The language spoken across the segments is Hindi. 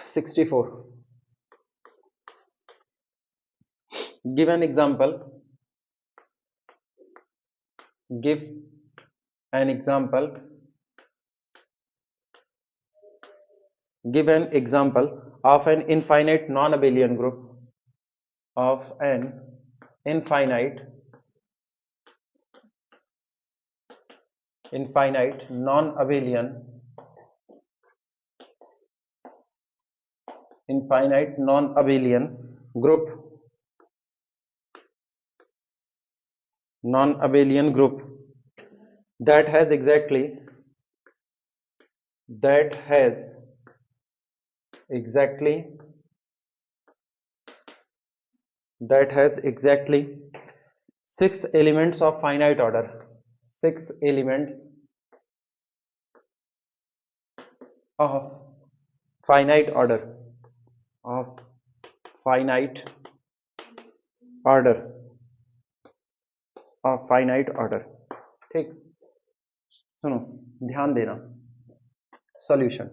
64. Give an example. Give an example. Give an example of an infinite non-abelian group. Of an infinite non-abelian group that has exactly 6 elements of finite order. 6 elements of finite order. ठीक, सुनो ध्यान देना. Solution.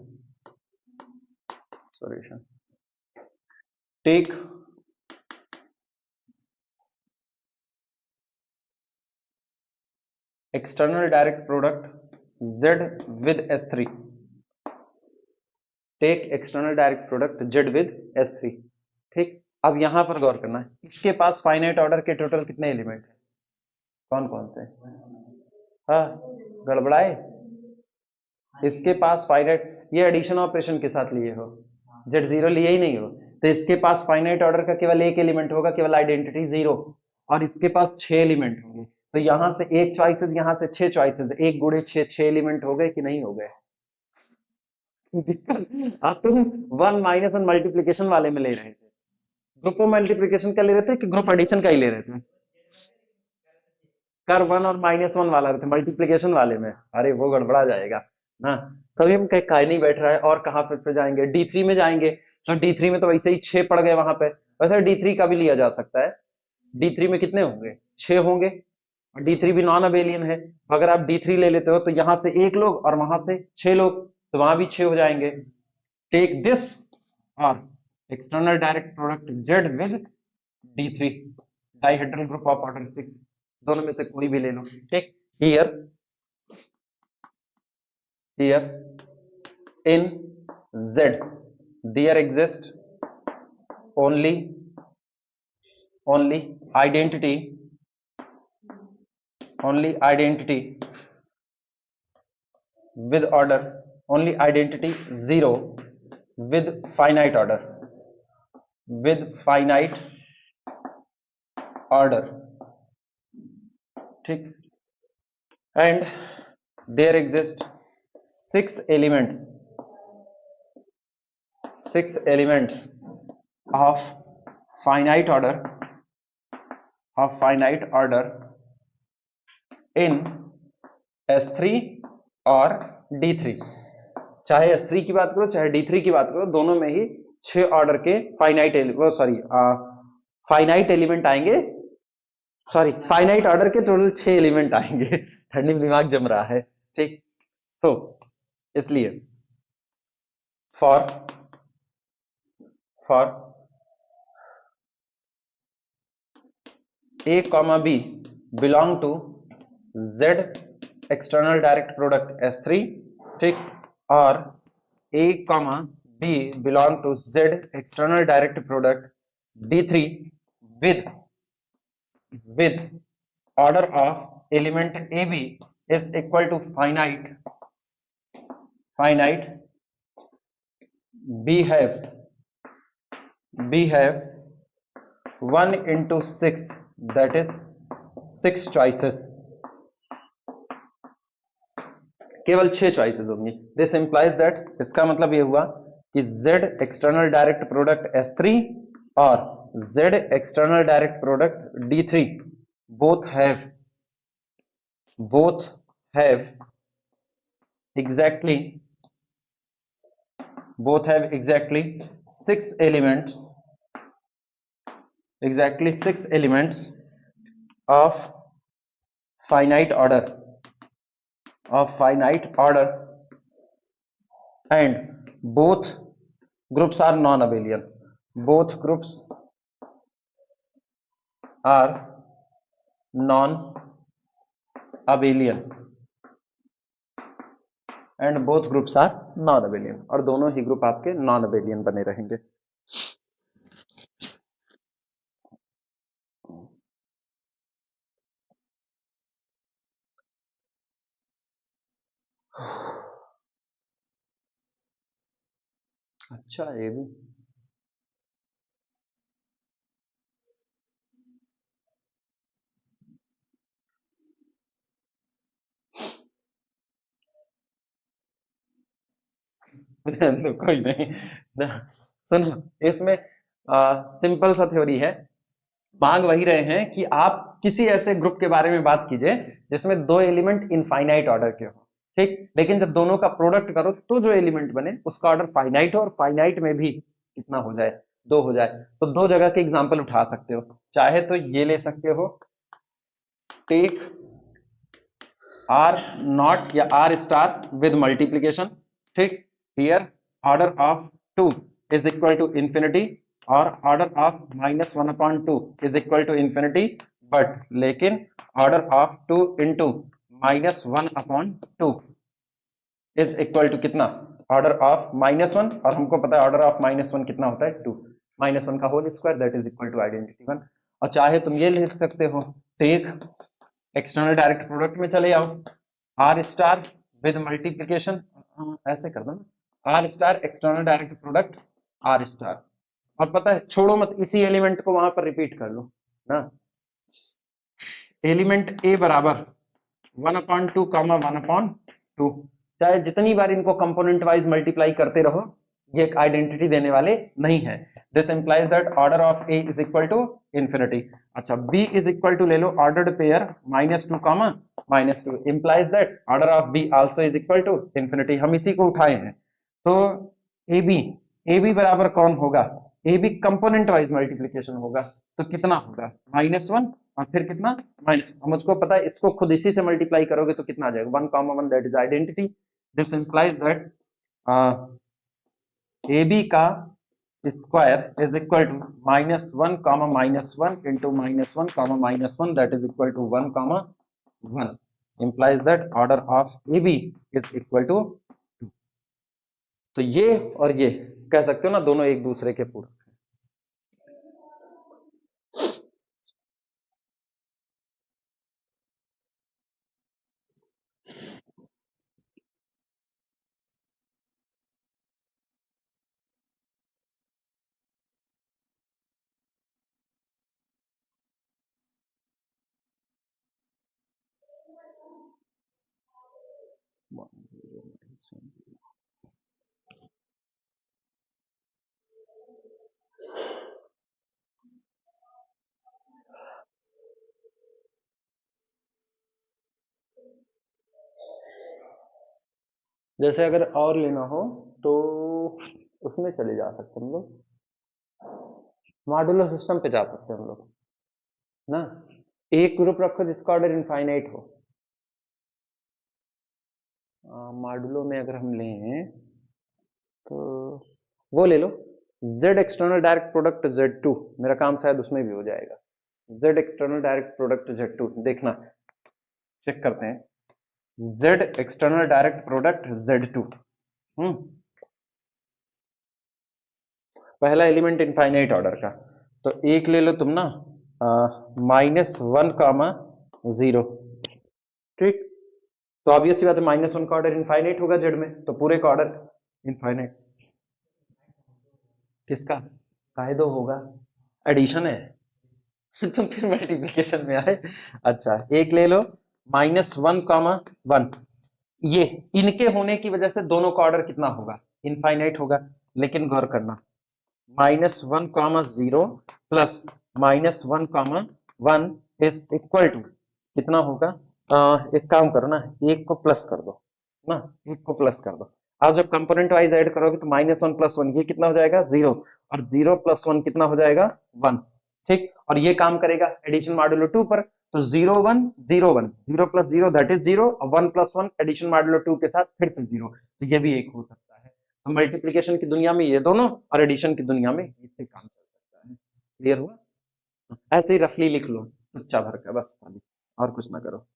Take external direct product Z with S3. Take external direct product Z with S3. ठीक, अब यहां पर गौर करना है, इसके पास फाइनाइट ऑर्डर के टोटल कितने एलिमेंट है? कौन कौन से? हाँ, गड़बड़ाए. इसके पास फाइनाइट, ये एडिशन ऑपरेशन के साथ लिए हो, Z0 लिए ही नहीं हो, तो इसके पास फाइनाइट ऑर्डर का केवल एक एलिमेंट होगा, केवल आइडेंटिटी 0, और इसके पास 6 एलिमेंट होंगे. तो यहां से एक चॉइसेस, यहां से 6 चॉइसेस, 1 गुणे 6 एलिमेंट हो गए कि नहीं हो गए? अब तुम 1 - 1 मल्टीप्लीकेशन वाले में ले रहे थे, ग्रुप ऑफ मल्टीप्लीकेशन का ले रहे थे कि ग्रुप एडिशन का ही ले रहे थे? कर 1 और -1 वाला थे मल्टीप्लीकेशन वाले में. अरे वो गड़बड़ा जाएगा ना. तभी हम कहीं नहीं बैठ रहा है. और कहां पे जाएंगे? D3 में जाएंगे. तो D3 में तो वैसे ही 6 पड़ गए वहां पे. वैसे D3 का भी लिया जा सकता है. D3 में कितने होंगे? 6 होंगे, और D3 भी नॉन अबेलियन है. अगर आप D3 ले लेते हो तो यहां से 1 लोग और वहां से 6 लोग, तो वहां भी 6 हो जाएंगे. टेक दिस और external direct product Z with D3 dihedral group of order 6, दोनों में से कोई भी ले लो. ठीक, here in Z there exist only identity with order, only identity 0 with finite order. ठीक, and there exist 6 elements of finite order in S3 और D3. चाहे S3 की बात करो चाहे D3 की बात करो, दोनों में ही 6 ऑर्डर के फाइनाइट एलिमेंट आएंगे. सॉरी, फाइनाइट ऑर्डर के टोटल 6 एलिमेंट आएंगे. ठंडी में दिमाग जम रहा है. ठीक, तो इसलिए for A, B belong to Z external direct product S3. ठीक, और A, B belong to Z external direct product D3 with order of element AB is equal to finite. B have 1 into 6, that is 6 choices. केवल 6 चॉइसेस होंगी. दिस इंप्लाइज दैट, इसका मतलब ये हुआ कि Z external direct product S3 और Z external direct product D3 both have exactly 6 elements of finite order and both groups are non abelian, both groups are non abelian and both groups are non abelian, और दोनों ही ग्रुप आपके नॉन अबेलियन बने रहेंगे। अच्छा, ये भी तो कोई नहीं ना, सुनो, इसमें सिंपल सा थ्योरी है, मांग वही रहे हैं कि आप किसी ऐसे ग्रुप के बारे में बात कीजिए जिसमें दो एलिमेंट इनफाइनाइट ऑर्डर के हो, ठीक, लेकिन जब दोनों का प्रोडक्ट करो तो जो एलिमेंट बने उसका ऑर्डर फाइनाइट हो, और फाइनाइट में भी कितना हो जाए, दो हो जाए। तो दो जगह के एग्जांपल उठा सकते हो, चाहे तो ये ले सकते हो, टेक आर नॉट या आर स्टार विद मल्टीप्लीकेशन, ठीक, here order of 2 is equal to infinity और order of -1/2 is equal to infinity, but लेकिन order of 2 into -1/2 is equal to कितना, ऑर्डर ऑफ -1, और हमको पता है ऑर्डर ऑफ -1 कितना होता है, 2, -1 का whole square that is equal to identity 1। और चाहे तुम ये लिख सकते हो, टेक एक्सटर्नल डायरेक्ट प्रोडक्ट में चले जाओ, आर स्टार विद मल्टीप्लीकेशन, ऐसे कर दो ना, R star external direct product R star, और पता है छोड़ो मत, इसी एलिमेंट को वहां पर रिपीट कर लो ना, एलिमेंट ए बराबर 1/2 कॉमा 1/2, चाहे जितनी बार इनको कंपोनेंट वाइज मल्टीप्लाई करते रहो ये एक आइडेंटिटी देने वाले नहीं है। This implies that order of A is equal to infinity. अच्छा, बी इज इक्वल टू ले लो ordered pair -2 comma -2, implies that order of B also is equal to infinity. हम इसी को उठाए हैं, तो ए बी बराबर कौन होगा, A B component wise multiplication होगा, तो कितना होगा -1 और फिर कितना माइनस, मुझको पता है इसको खुद इसी से मल्टीप्लाई करोगे तो कितना आ जाएगा 1,1, that is identity. This implies that A B का square is equal to -1 -1 into -1 -1 that is equal to 1,1, implies that order of A B is equal to, तो ये और ये कह सकते हो ना दोनों एक दूसरे के पूरक। जैसे अगर और लेना हो तो उसमें चले जा सकते हम लोग, मॉड्यूलर सिस्टम पे जा सकते हैं हम लोग ना, एक ग्रुप रखो जिसका ऑर्डर इनफाइनाइट हो, मॉड्यूलो में अगर हम लें तो वो ले लो, z external direct product Z2, मेरा काम शायद उसमें भी हो जाएगा, z external direct product Z2, देखना चेक करते हैं, z external direct product Z2, पहला एलिमेंट इनफाइनाइट ऑर्डर का, तो एक ले लो तुम ना -1,0, ठीक, तो ऑब्वियस सी बात है -1 का ऑर्डर इनफाइनाइट होगा जेड में, तो पूरे का ऑर्डर इनफाइनाइट, किसका काहे दो होगा, एडिशन है तो फिर मल्टीप्लिकेशन में आए। अच्छा, एक ले लो -1,1, ये इनके होने की वजह से दोनों का ऑर्डर कितना होगा, इनफाइनाइट होगा, लेकिन गौर करना -1,0 प्लस -1,1 इज इक्वल टू कितना होगा, एक काम करो ना, एक को प्लस कर दो ना, एक को प्लस कर दो, आप जब कंपोनेंट वाइज ऐड करोगे तो -1 + 1 ये कितना हो जाएगा 0, और 0 + 1 कितना हो जाएगा 1, ठीक, और ये काम करेगा एडिशन मॉड्यूलो 2 पर, तो 0 1 0 1, 0 + 0 दैट इज 0, 1 + 1 एडिशन मॉड्यूलो 2 के साथ फिर से 0, तो ये भी एक हो सकता है। तो मल्टीप्लिकेशन की दुनिया में ये दोनों और एडिशन की दुनिया में इससे काम चल सकता है। क्लियर हुआ? ऐसे ही रफली लिख लो बच्चा भर का, बस खाली, और कुछ ना करो।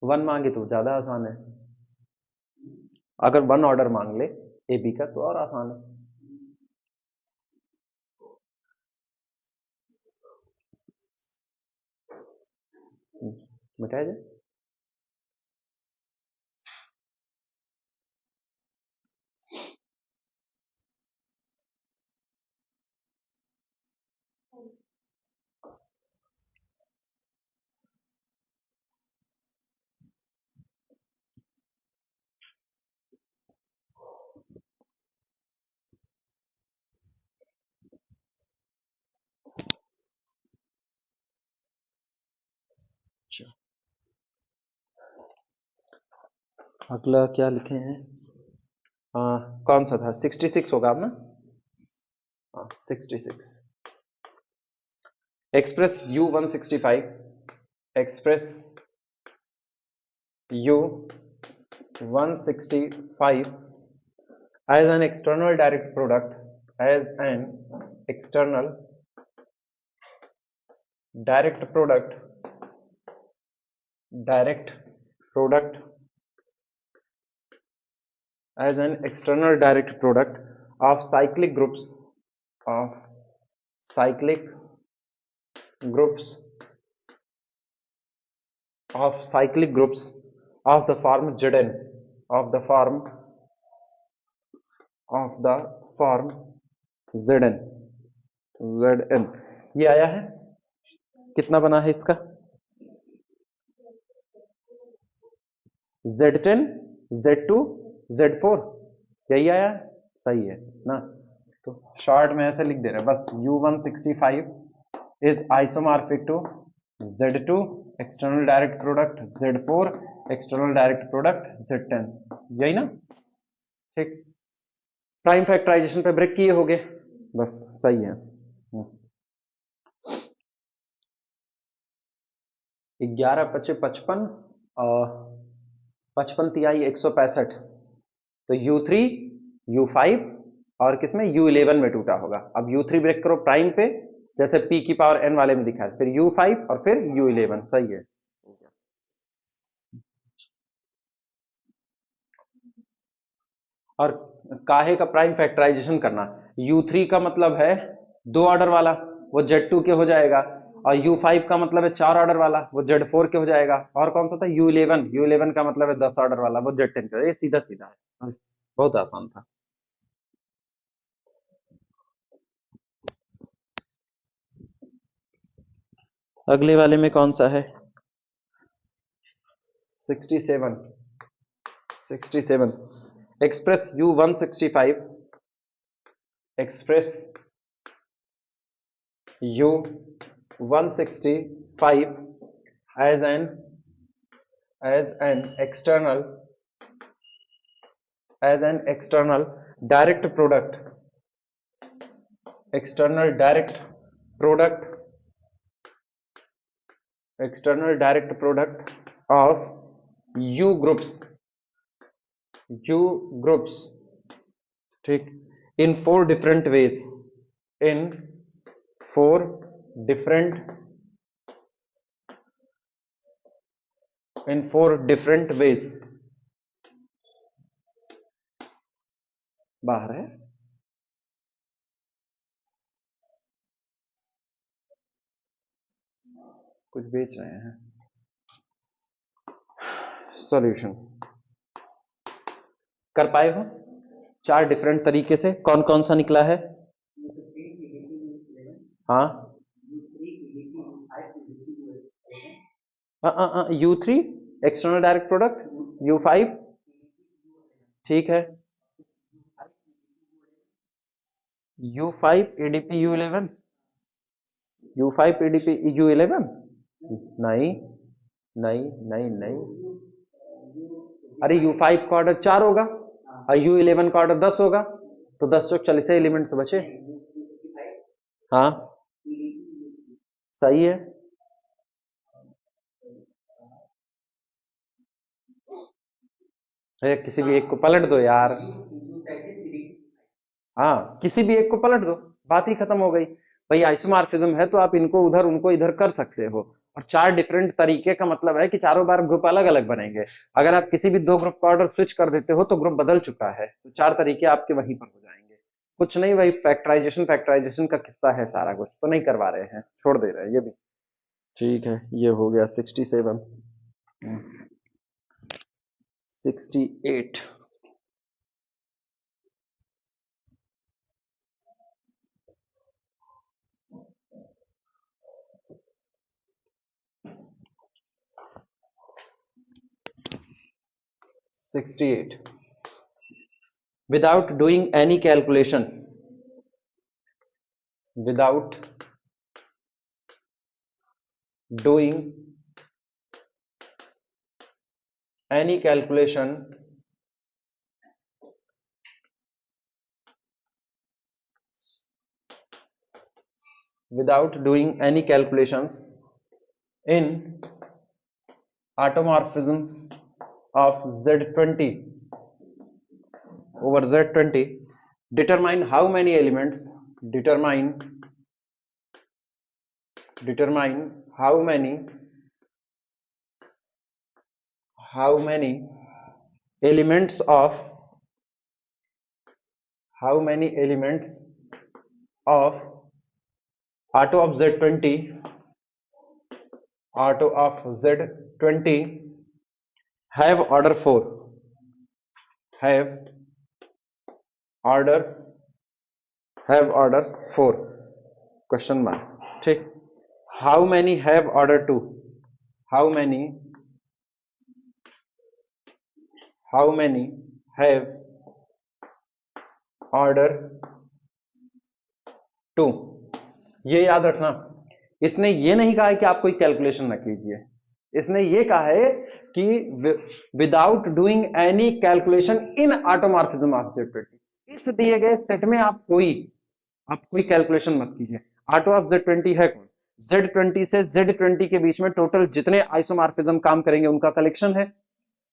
वन मांगे तो ज्यादा आसान है, अगर वन ऑर्डर मांग ले ए बी का तो और आसान है। मिटाया जाए। अगला क्या लिखे हैं? कौन सा था? 66 होगा अब ना? 66। Express U165, express U165 as an external direct product, as an external direct product, as an external direct product of cyclic groups of cyclic groups of cyclic groups of the form Zn, of the form Zn, Zn। ये आया है, कितना बना है इसका? Z10, Z2, Z4, यही आया, सही है ना? तो शॉर्ट में ऐसे लिख दे रहे हैं बस, U165 is isomorphic to Z2 external direct product, Z4 external direct product, Z10, यही ना? ठीक, प्राइम फैक्टराइजेशन पे ब्रेक किए होगे, बस सही है। 11 पचे 55, 55 तिहाई 165, तो U3 U5 और किसमें U11 में टूटा होगा। अब U3 ब्रेक करो प्राइम पे, जैसे P की पावर n वाले में दिखा है, फिर U5 और फिर U11, सही है। और काहे का प्राइम फैक्टराइजेशन करना, U3 का मतलब है 2 ऑर्डर वाला, वो Z2 के हो जाएगा, और U5 का मतलब है 4 ऑर्डर वाला, वो Z4 के हो जाएगा, और कौन सा था? U11 का मतलब है 10 ऑर्डर वाला, वो Z10 का। ये सीधा सीधा है, बहुत आसान था। अगले वाले में कौन सा है? 67 express U165, express U165 as an external direct product, external direct product of U groups, ठीक, in 4 different ways, in 4 different ways, बाहर है, कुछ बेच रहे हैं। सॉल्यूशन कर पाए हो 4 डिफरेंट तरीके से? कौन कौन सा निकला है? हाँ, U3 external direct product, U5 ठीक है, U5 ADP U11, U5 ADP U11, नहीं नहीं नहीं नहीं, अरे U5 का ऑर्डर 4 होगा और U11 का ऑर्डर 10 होगा, तो 10 चौक 40 एलिमेंट तो बचे। हाँ सही है। अरे किसी भी एक को पलट दो यार, हाँ किसी भी एक को पलट दो, बात ही खत्म हो गई। भाई आइसोमॉर्फिज्म है तो आप इनको उधर उनको इधर कर सकते हो, और चार डिफरेंट तरीके का मतलब है कि चारों बार ग्रुप अलग अलग बनेंगे। अगर आप किसी भी दो ग्रुप का ऑर्डर स्विच कर देते हो तो ग्रुप बदल चुका है, तो चार तरीके आपके वहीं पर हो जाएंगे। कुछ नहीं भाई, फैक्टराइजेशन फैक्टराइजेशन का किस्सा है सारा, कुछ तो नहीं करवा रहे हैं, छोड़ दे रहे हैं ये भी। ठीक है, ये हो गया 67, 68। Without doing any calculation, without doing any calculation, without doing any calculations in automorphism of Z20 over Z20, determine how many elements, determine how many elements of auto of Z20 have order 4, have order 4 question mark, ठीक। how many have order 2, how many have order 2। ये याद रखना, इसने ये नहीं कहा है कि आप कोई कैलकुलेशन न कीजिए, इसने ये कहा है कि without doing any calculation in automorphism of Z20, इस दिए गए सेट में आप कोई कैलकुलेशन मत कीजिए। ऑटो ऑफ Z20 है कौन? Z20 से Z20 के बीच में टोटल जितने आइसोमॉर्फिज्म काम करेंगे उनका कलेक्शन है।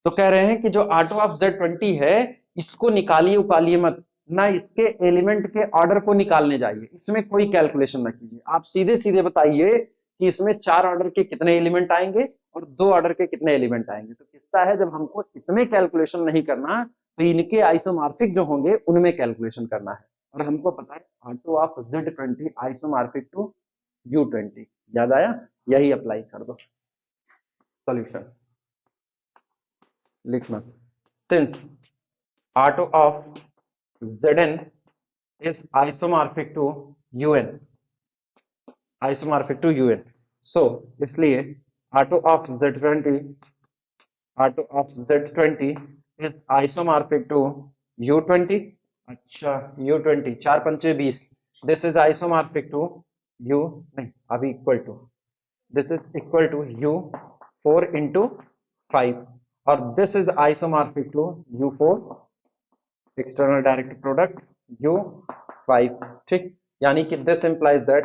तो कह रहे हैं कि जो ऑटो ऑफ Z20 है इसको निकालिए उकालिए मत, ना इसके एलिमेंट के ऑर्डर को निकालने जाइए, इसमें कोई कैलकुलेशन ना कीजिए, आप सीधे सीधे बताइए कि इसमें 4 ऑर्डर के कितने एलिमेंट आएंगे और 2 ऑर्डर के कितने एलिमेंट आएंगे। तो किस्सा है जब हमको इसमें कैलकुलेशन नहीं करना तो इनके आइसोमॉर्फिक जो होंगे उनमें कैलकुलेशन करना है, और हमको पता है auto of Z20 isomorphic to U20। याद आया? यही अप्लाई कर दो। सॉल्यूशन लिखना, since auto of Zn is isomorphic to Un, isomorphic to Un, so इसलिए auto of Z20 is isomorphic to U20। अच्छा U20 4 पंचे 20, this is isomorphic to U, नहीं अभी equal to, this is equal to U4 into 5, और this is isomorphic to U4 external direct product U5, ठीक। यानी कि this implies that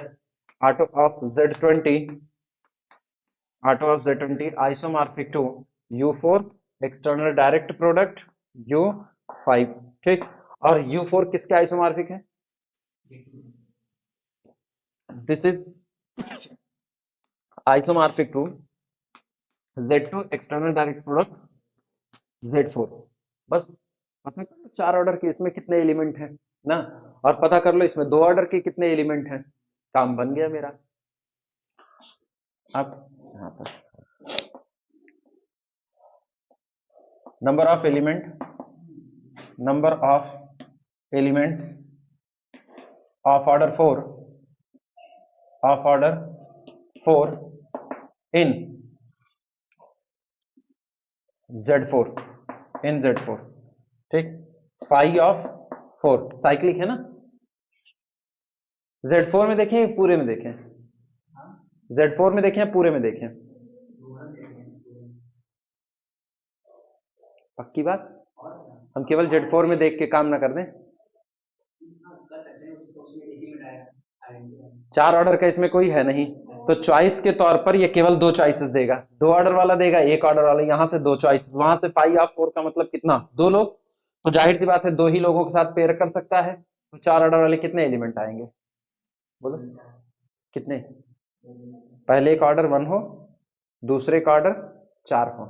auto of Z20 isomorphic to U4 external direct product U5, ठीक। और U4 किसके आइसोमॉर्फिक है? This is isomorphic to Z2 external direct product Z4। बस पता कर लो 4 ऑर्डर के इसमें कितने एलिमेंट हैं ना, और पता कर लो इसमें 2 ऑर्डर के कितने एलिमेंट हैं, काम बन गया मेरा। अब यहां पर number of elements of order 4 in Z4, ठीक। 5 ऑफ 4 साइक्लिक है ना, Z4 में देखें पूरे में देखें, Z4 में देखें पूरे में देखें, पक्की बात, हम केवल Z4 में देख के काम ना कर दें। 4 ऑर्डर का इसमें कोई है नहीं, तो चॉइस के तौर पर ये केवल 2 चॉइसेस देगा। 2 ऑर्डर वाला देगा, 1 ऑर्डर वाला, यहां से 2 चॉइसेस, वहां से 5 ऑफ 4 का मतलब कितना, 2 लोग, तो जाहिर सी बात है 2 ही लोगों के साथ पेयर कर सकता है। तो 4 ऑर्डर वाले कितने एलिमेंट आएंगे, बोलो कितने। पहले एक ऑर्डर 1 हो, दूसरे का ऑर्डर 4 हो,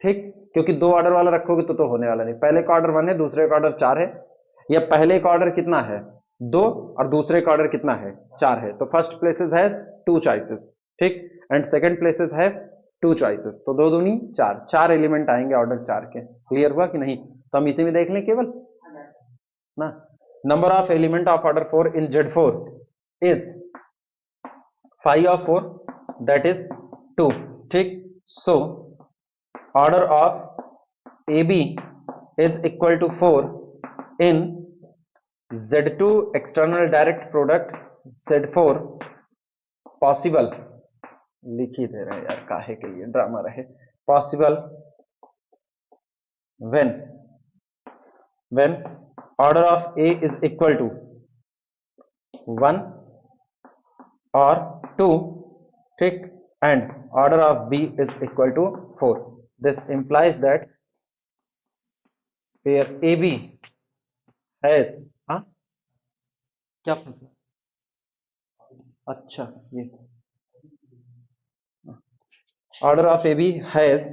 ठीक, क्योंकि 2 ऑर्डर वाला रखोगे तो होने वाला नहीं। पहले का ऑर्डर 1 है, दूसरे का ऑर्डर 4 है, या पहले का ऑर्डर कितना है 2 और दूसरे का ऑर्डर कितना है 4 है, तो फर्स्ट प्लेसेस है 2 चॉइसेस, ठीक, एंड सेकंड प्लेसेस है 2 चॉइसेस, तो 2 दूनी 4, 4 एलिमेंट आएंगे ऑर्डर 4 के। क्लियर हुआ कि नहीं, तो हम इसी में देख लें केवल ना। Number of element of order 4 in Z4 is 5 of 4, that is 2, ठीक। So order of AB is equal to 4 in Z2 external direct product Z4 possible, लिख ही दे रहे हैं यार, काहे के लिए ड्रामा रहे, possible when order of A is equal to 1 or 2, ठीक, and order of B is equal to 4. This implies that pair AB has, हाँ क्या पूछा, अच्छा ये order of AB has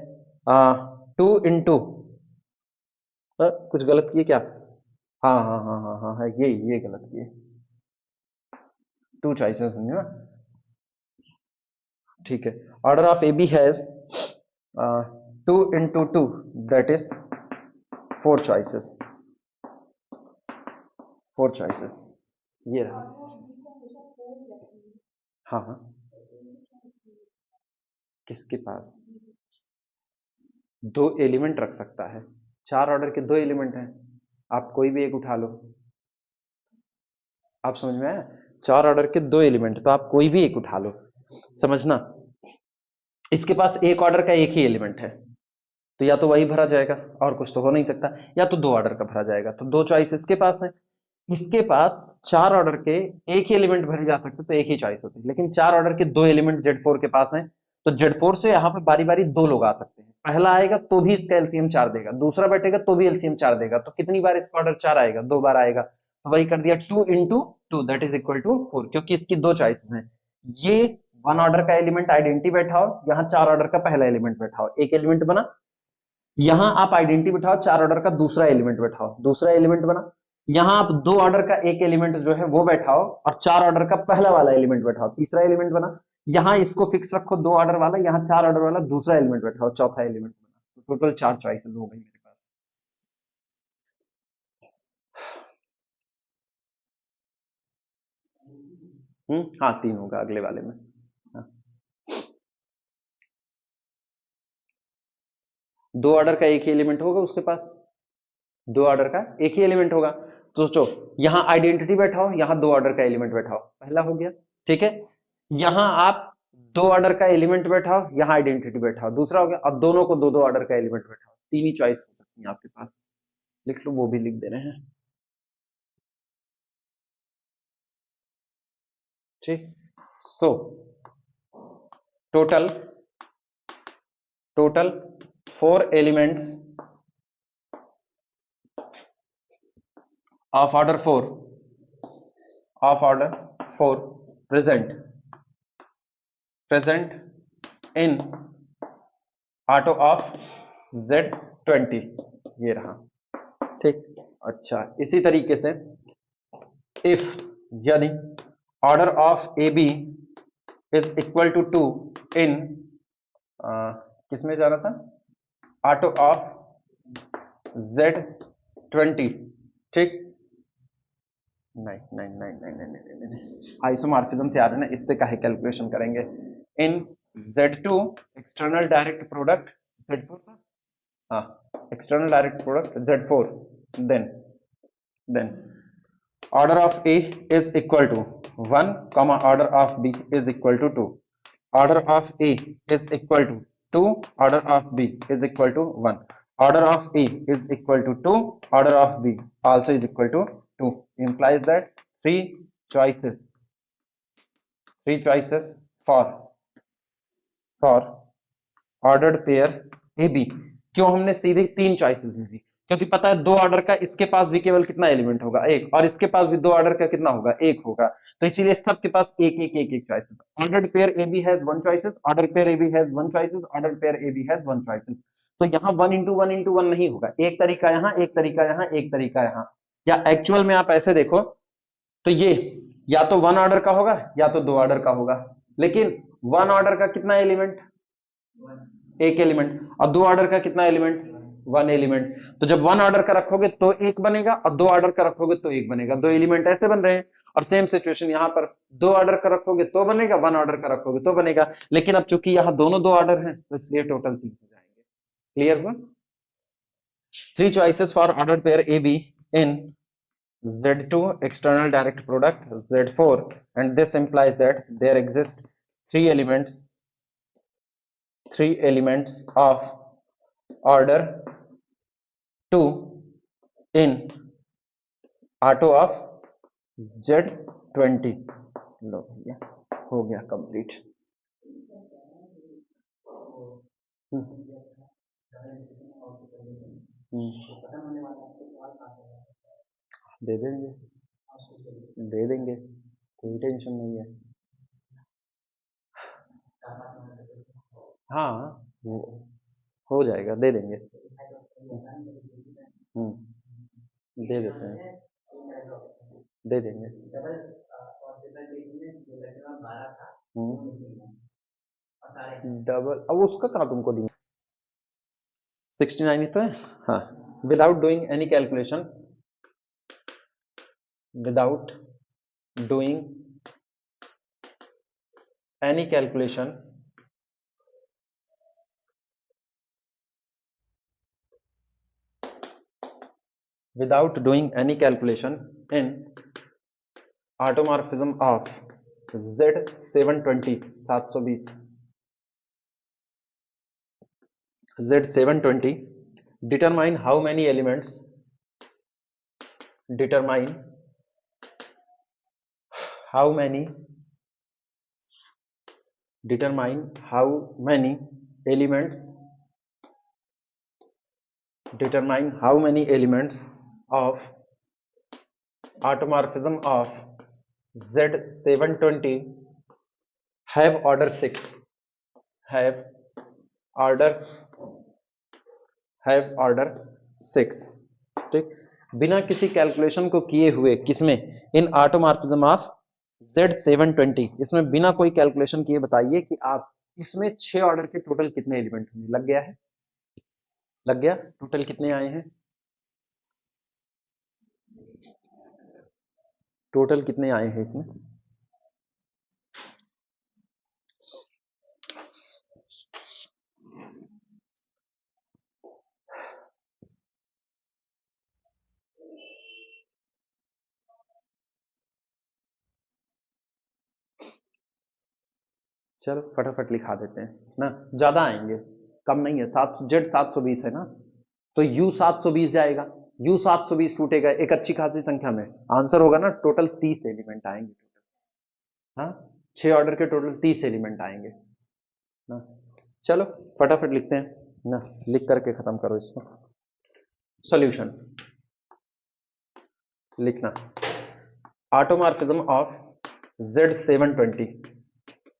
2 into कुछ गलत किए क्या, हाँ हाँ हाँ हाँ हाँ है, ये गलत किए, 2 चॉइसेस होंगे ना, ठीक है। Order of AB has 2 into 2, that is 4 choices, 4 choices, ये रहा, हाँ हाँ, किसके पास 2 एलिमेंट रख सकता है, 4 ऑर्डर के 2 एलिमेंट हैं, आप कोई भी एक उठा लो, आप समझ में आया, 4 ऑर्डर के 2 एलिमेंट, तो आप कोई भी एक उठा लो, समझना। इसके पास एक ऑर्डर का एक ही एलिमेंट है, तो या तो वही भरा जाएगा और कुछ तो हो नहीं सकता, या तो 2 ऑर्डर का भरा जाएगा, तो 2 चॉइस इसके पास है। इसके पास 4 ऑर्डर के एक ही एलिमेंट भरे जा सकते, तो एक ही चॉइस होती है, लेकिन 4 ऑर्डर के 2 एलिमेंट Z4 के पास है, तो Z4 से यहाँ पे बारी बारी 2 लोग आ सकते हैं, पहला आएगा तो भी इसका एलसीएम 4 देगा, दूसरा बैठेगा तो भी एलसीएम 4 देगा, तो कितनी बार इसका ऑर्डर 4 आएगा, 2 बार आएगा, तो वही कर दिया 2 into 2 that is equal to 4, क्योंकि इसकी 2 चॉइसेस हैं। ये 1 ऑर्डर का एलिमेंट आइडेंटिटी बैठाओ, यहाँ 4 ऑर्डर का पहला एलिमेंट बैठाओ, एक एलिमेंट बना, यहां आप आइडेंटिटी बैठाओ, 4 ऑर्डर का दूसरा एलिमेंट बैठाओ, दूसरा एलिमेंट बना, यहां आप 2 ऑर्डर का एक एलिमेंट जो है वो बैठाओ और 4 ऑर्डर का पहला वाला एलिमेंट बैठाओ, तीसरा एलिमेंट बना, यहां इसको फिक्स रखो 2 ऑर्डर वाला, यहां 4 ऑर्डर वाला दूसरा एलिमेंट बैठाओ, चौथा एलिमेंट बना, तो टोटल 4 चॉइसेस हो गई मेरे पास। हाँ 3 होगा अगले वाले में, हाँ। 2 ऑर्डर का एक ही एलिमेंट होगा उसके पास, 2 ऑर्डर का एक ही एलिमेंट होगा, तो सोचो यहां आइडेंटिटी बैठाओ, यहां 2 ऑर्डर का एलिमेंट बैठाओ, पहला हो गया, ठीक है, यहां आप 2 ऑर्डर का एलिमेंट बैठाओ, यहां आइडेंटिटी बैठाओ, दूसरा हो गया, अब दोनों को 2 ऑर्डर का एलिमेंट बैठाओ, 3 ही चॉइस हो सकती है आपके पास, लिख लो, वो भी लिख दे रहे हैं, ठीक। So total 4 elements of order 4 present in auto of Z20, ये रहा, ठीक। अच्छा, इसी तरीके से if यदि order of AB is equal to 2 in किसमें जाना था, auto of Z20, ठीक, नहीं, आइसोमॉर्फिज्म से आ रहे हैं ना, इससे काहे कैलकुलेशन करेंगे, इन Z2 external direct product Z4 का, हाँ external direct product Z4, then order of A is equal to 1, order of B is equal to 2, order of A is equal to 2, order of B is equal to 1, order of A is equal to 2, order of B also is equal to 2, implies that three choices for ordered pair A B. क्यों हमने सीधे तीन चॉइसेस में दी? क्योंकि पता है दो ऑर्डर का इसके पास भी केवल कितना एलिमेंट होगा? एक, और इसके पास भी दो ऑर्डर का कितना होगा? एक होगा। तो इसीलिए सबके पास एक एक एक एक choices. Ordered pair A B has one choices, order pair A B has one choices, order pair A B has one choices. तो यहाँ 1 into 1 नहीं होगा, एक तरीका यहाँ, एक तरीका यहाँ, एक तरीका यहाँ। या एक्चुअल में आप ऐसे देखो तो ये या तो वन ऑर्डर का होगा या तो दो ऑर्डर का होगा, लेकिन वन ऑर्डर का कितना एलिमेंट? एक एलिमेंट। और दो ऑर्डर का कितना एलिमेंट? One element. तो जब वन ऑर्डर का रखोगे तो एक बनेगा, और दो ऑर्डर का रखोगे तो एक बनेगा। दो एलिमेंट ऐसे बन रहे हैं। और सेम सिचुएशन यहां पर, दो ऑर्डर का रखोगे तो बनेगा, वन ऑर्डर का रखोगे तो बनेगा। लेकिन अब चूंकि यहां दोनों दो ऑर्डर हैं तो इसलिए टोटल तीन हो जाएंगे। क्लियर हुआ? Three choices for order pair A be in Z2 external direct product Z4, and this implies that there exist three elements of order 2 in auto of Z20। लो भैया, हो गया कंप्लीट। दे देंगे, कोई टेंशन नहीं है। हाँ, हो जाएगा, दे देंगे। दे देते हैं, दे देंगे। डबल, अब उसका कहाँ तुमको दी? 69 ही तो है। हाँ, without doing any calculation, without doing any calculation in automorphism of Z720 720 determine how many elements of automorphism of Z720 have order 6 ठीक, बिना किसी कैलकुलेशन को किए हुए। किसमें? इन ऑटोमॉर्फिज्म ऑफ Z720। इसमें बिना कोई कैलकुलेशन किए बताइए कि आप इसमें 6 ऑर्डर के टोटल कितने एलिमेंट होंगे? लग गया है? लग गया? टोटल कितने आए हैं? टोटल कितने आए हैं इसमें? चलो फटाफट लिखा देते हैं ना, ज्यादा आएंगे, कम नहीं है। Z720 है ना, तो U720 जाएगा, U720 टूटेगा एक अच्छी खासी संख्या में, आंसर होगा ना टोटल 30 एलिमेंट आएंगे। हाँ, 6 ऑर्डर के टोटल 30 एलिमेंट आएंगे ना। चलो फटाफट लिखते हैं ना, लिख करके खत्म करो इसको। सॉल्यूशन लिखना, ऑटोमॉर्फिज्म ऑफ Z720,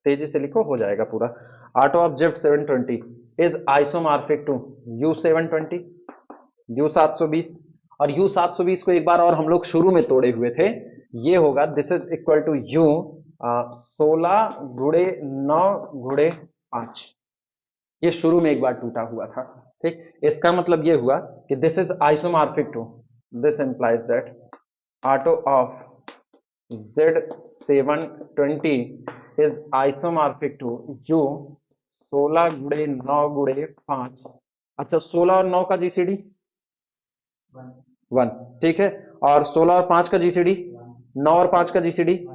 तेजी से लिखो, हो जाएगा पूरा। Auto of Z720 is isomorphic to U720, U720। और U720 को एक बार और हम लोग शुरू में तोड़े हुए थे, ये होगा this is equal to U 16 गुणे 9 गुणे 5। ये शुरू में एक बार टूटा हुआ था। ठीक, इसका मतलब ये हुआ कि this is isomorphic to, this implies that auto of Z720 is isomorphic to U 16 गुणे 9 गुणे 5। अच्छा, 16 और 9 का जीसीडी 1, ठीक है। और 16 और 5 का जीसीडी 9 और 5 का जीसीडी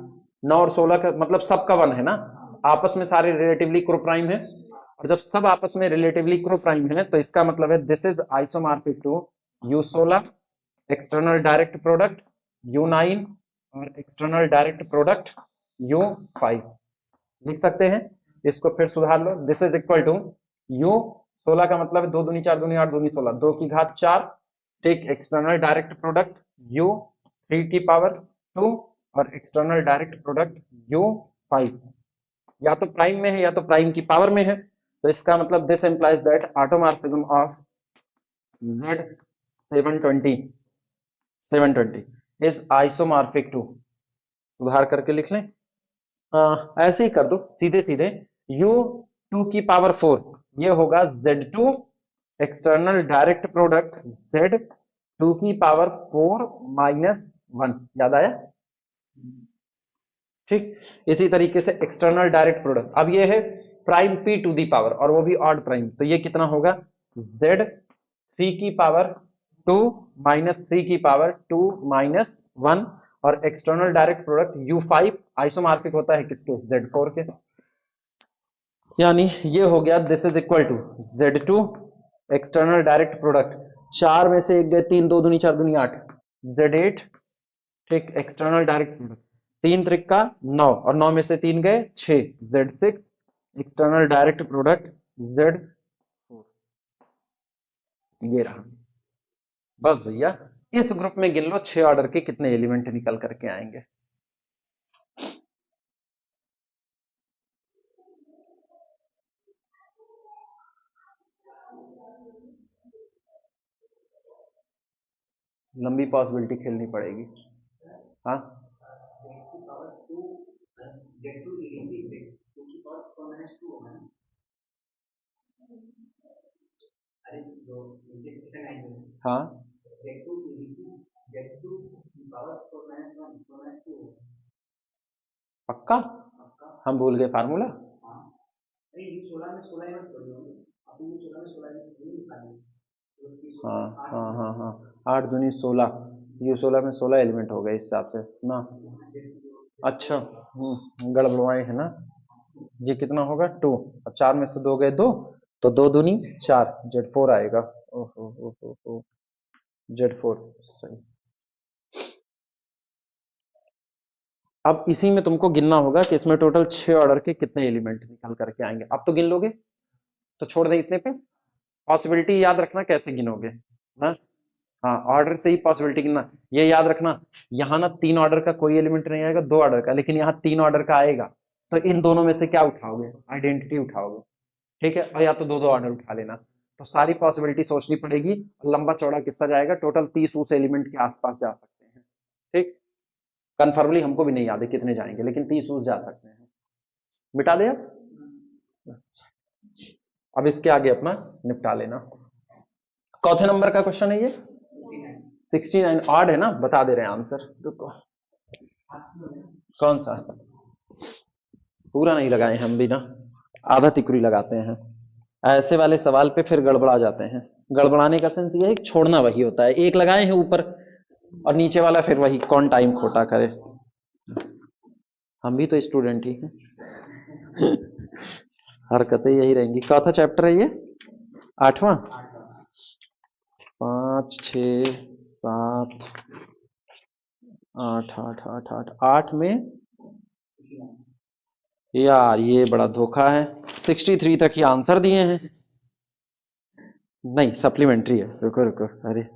9 और 16 का मतलब सबका 1 है ना, आपस में सारे रिलेटिवली क्रो प्राइम है। और जब सब आपस में रिलेटिवली इक्वल प्राइम है तो इसका मतलब है this is isomorphic to U16 external direct product U9 और एक्सटर्नल डायरेक्ट प्रोडक्ट U5। लिख सकते हैं इसको, फिर सुधार लो। This is equal to U16 का मतलब है 2 दूनी 4 दूनी 8 दूनी 16, 2 की घात 4, ठीक, एक्सटर्नल डायरेक्ट प्रोडक्ट U3 की पावर 2 और एक्सटर्नल डायरेक्ट प्रोडक्ट U5 या तो प्राइम में है या तो प्राइम की पावर में है, तो इसका मतलब this implies that automorphism of Z 720 is isomorphic to, सुधार करके लिख लें। ऐसे ही कर दो सीधे सीधे, U2 की पावर 4 ये होगा Z2 external direct product Z2 की पावर 4 माइनस 1, याद आया? ठीक, इसी तरीके से एक्सटर्नल डायरेक्ट प्रोडक्ट, अब ये है prime P to the power और वो भी ऑड प्राइम, तो ये कितना होगा Z3 की पावर 2 माइनस 3 की पावर 2 माइनस 1, और एक्सटर्नल डायरेक्ट प्रोडक्ट U5 आइसोमार्फिक होता है किसके, Z4 के, यानी ये हो गया this is equal to Z2 external direct product, 4 में से 1 गए 3, 2 दूनी 4 दूनी 8, Z8, ठीक, एक्सटर्नल डायरेक्ट प्रोडक्ट, 3 त्रिक का 9 और 9 में से 3 गए 6, Z6 external direct product Z4, ये रहा। बस भैया इस ग्रुप में गिन लो 6 ऑर्डर के कितने एलिमेंट निकल करके आएंगे। लंबी पॉसिबिलिटी खेलनी पड़ेगी। हाँ, हाँ, पक्का हम भूल गए फार्मूला। हाँ हाँ हाँ हाँ, 8 दूनी 16, U16 में 16 एलिमेंट हो गए इस हिसाब से ना। अच्छा, गड़बड़वाए है ना। ये कितना होगा 2, और 4 में से 2 गए 2, तो 2 दूनी 4, Z4 आएगा। ओहो ओ Z4 सही। अब इसी में तुमको गिनना होगा कि इसमें टोटल 6 ऑर्डर के कितने एलिमेंट निकल करके आएंगे। अब तो गिन लोगे, तो छोड़ दे इतने पे, पॉसिबिलिटी याद रखना कैसे गिनोगे ना। हाँ, ऑर्डर से ही पॉसिबिलिटी गिनना, ये याद रखना। यहाँ ना 3 ऑर्डर का कोई एलिमेंट नहीं आएगा, 2 ऑर्डर का, लेकिन यहाँ 3 ऑर्डर का आएगा, तो इन दोनों में से क्या उठाओगे, आइडेंटिटी उठाओगे, ठीक है, और या तो 2 ऑर्डर उठा लेना। तो सारी पॉसिबिलिटी सोचनी पड़ेगी, लंबा चौड़ा किस्सा जाएगा, टोटल 30 उस एलिमेंट के आसपास जा सकते हैं। ठीक, कन्फर्मली हमको भी नहीं याद है कितने जाएंगे, लेकिन 30 उस जा सकते हैं। मिटा दे अब इसके आगे अपना निपटा लेना। चौथे नंबर का क्वेश्चन है ये, 69 ऑड है ना, बता दे रहे हैं आंसर, रुको। कौन सा, पूरा नहीं लगाए हम भी ना, आधा तिकड़ी लगाते हैं। ऐसे वाले सवाल पे फिर गड़बड़ा जाते हैं। गड़बड़ाने का सेंस ये है कि छोड़ना वही होता है, एक लगाए हैं ऊपर और नीचे वाला फिर वही, कौन टाइम खोटा करे। हम भी तो स्टूडेंट ही हैं। हरकतें यही रहेंगी। चौथा चैप्टर है ये, 8वां, 5 6 7 8 8 8 8 8 में, यार ये बड़ा धोखा है, 63 तक ही आंसर दिए हैं। नहीं, सप्लीमेंट्री है, रुको रुको, अरे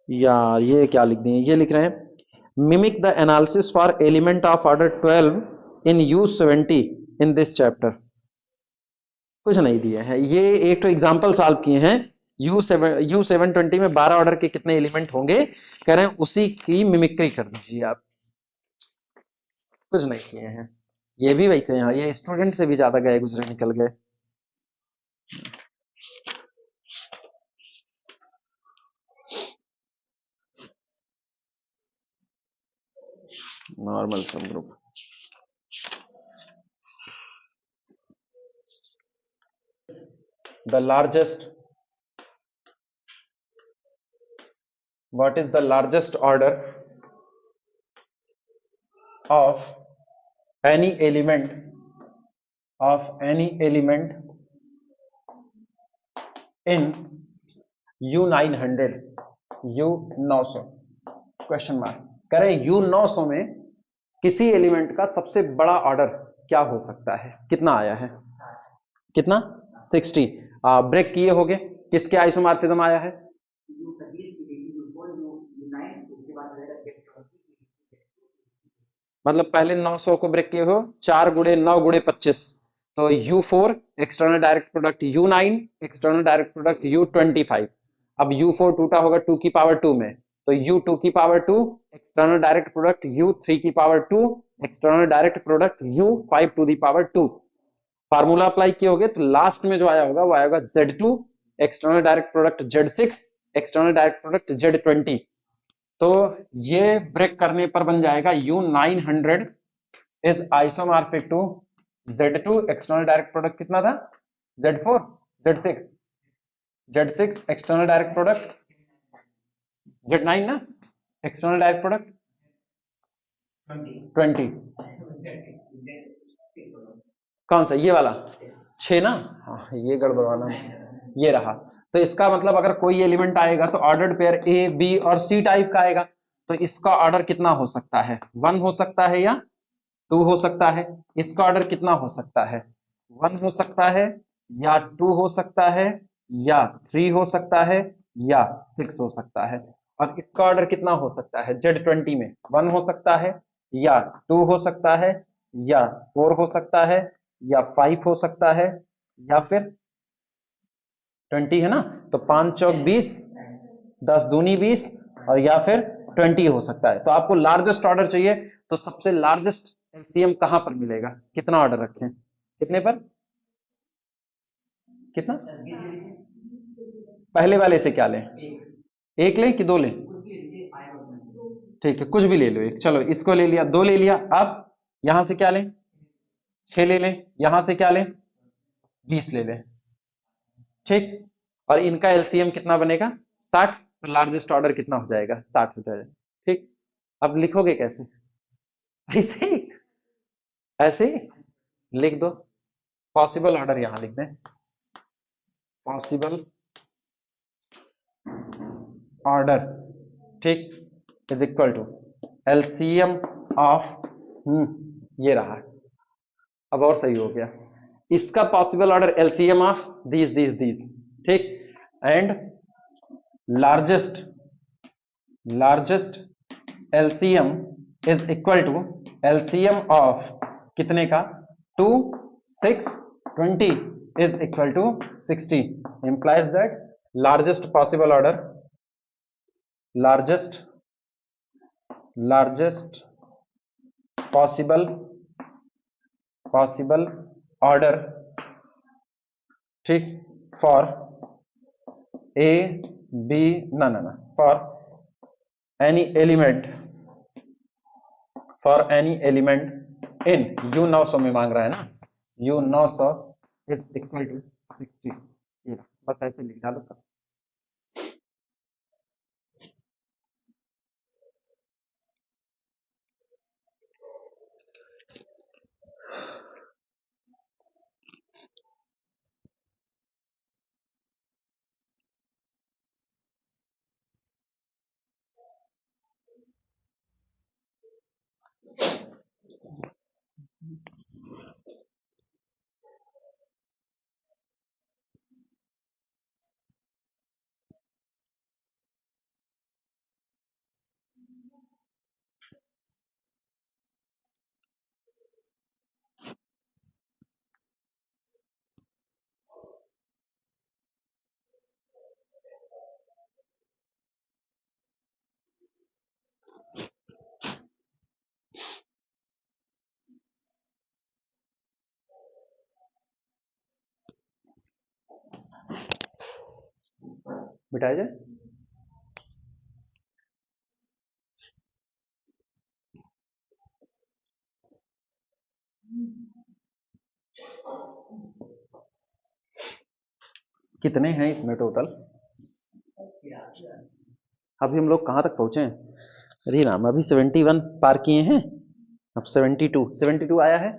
यार ये क्या लिख दिए, ये लिख रहे हैं mimic the analysis for element of order 12 in U70 in this chapter. कुछ नहीं दिए हैं, ये एक तो एग्जाम्पल सॉल्व किए हैं। U720 में 12 ऑर्डर के कितने एलिमेंट होंगे, कह रहे हैं उसी की मिमिक्री कर दीजिए आप। कुछ नहीं किए हैं, ये भी वैसे हैं, ये स्टूडेंट से भी ज्यादा गए गुजरे निकल गए। नॉर्मल सब group, the largest what is the largest order of any element in U900 U900 question mark करें। U900 में किसी एलिमेंट का सबसे बड़ा ऑर्डर क्या हो सकता है? कितना आया है? कितना? 60। ब्रेक किए होगे, किसके आइसोमॉर्फिज्म आया है? मतलब पहले 900 को ब्रेक किए हो, 4 गुणे 9 गुणे 25, तो U4 external direct product, U9 external direct product, U25। अब U4 टूटा होगा 2 की पावर 2 में, तो U2 की power 2 external direct product, U3 की power 2 external direct product, U5 to the power 2। Formula apply किए होगे तो लास्ट में जो आया होगा वो आएगा Z2 external direct product, Z6 external direct product, Z20। तो ये ब्रेक करने पर बन जाएगा U900 is isomorphic to Z2 external direct product, कितना था? Z4 Z6 Z6 external direct product, Z9 ना एक्सटर्नल डायरेक्ट प्रोडक्ट 20। कौन सा? ये वाला 6 ना? हाँ ये गड़बड़ाना, ये रहा। तो इसका मतलब अगर कोई एलिमेंट आएगा तो ऑर्डर्ड पेयर ए बी और सी टाइप का आएगा, तो इसका ऑर्डर कितना हो सकता है? 1 हो सकता है या 2 हो सकता है? इसका ऑर्डर कितना हो सकता है? 1 हो सकता है या 2 हो सकता है या 3 हो सकता है या 6 हो सकता है। और इसका ऑर्डर कितना हो सकता है? Z20 में 1 हो सकता है या 2 हो सकता है या 4 हो सकता है या 5 हो सकता है या फिर 20 है ना, तो 5 चौक 20, 10 दूनी 20, और या फिर 20 हो सकता है। तो आपको लार्जेस्ट ऑर्डर चाहिए, तो सबसे लार्जेस्ट एलसीएम कहां पर मिलेगा? कितना ऑर्डर रखें? कितने पर? कितना? पहले वाले से क्या लें? एक लें कि 2 लें? ठीक है, कुछ भी ले लो एक। चलो इसको ले लिया, 2 ले लिया। अब यहां से क्या लें? 6 ले लें। यहां से क्या लें? 20 ले लें। ठीक, और इनका एलसीएम कितना बनेगा? 60। तो लार्जेस्ट ऑर्डर कितना हो जाएगा? 60 हो जाएगा। ठीक, अब लिखोगे कैसे? ऐसे ही, ऐसे ही लिख दो। पॉसिबल ऑर्डर यहां लिख दें, पॉसिबल ऑर्डर, ठीक, is equal to LCM of, ये रहा। अब और सही हो गया। इसका possible order LCM of these, ठीक, and largest LCM is equal to LCM of कितने का? 2 6 20 is equal to 60, implies that largest possible order, largest possible order, ठीक, फॉर ए बी, ना for any element in U900 में मांग रहा है ना, U900 इज इक्वल टू 60। ये बस ऐसे लिख डालो। बिठाया जाए। कितने हैं इसमें टोटल? अभी हम लोग कहाँ तक पहुंचे हैं? अरे राम, अभी 71 पार किए हैं, अब 72 आया है।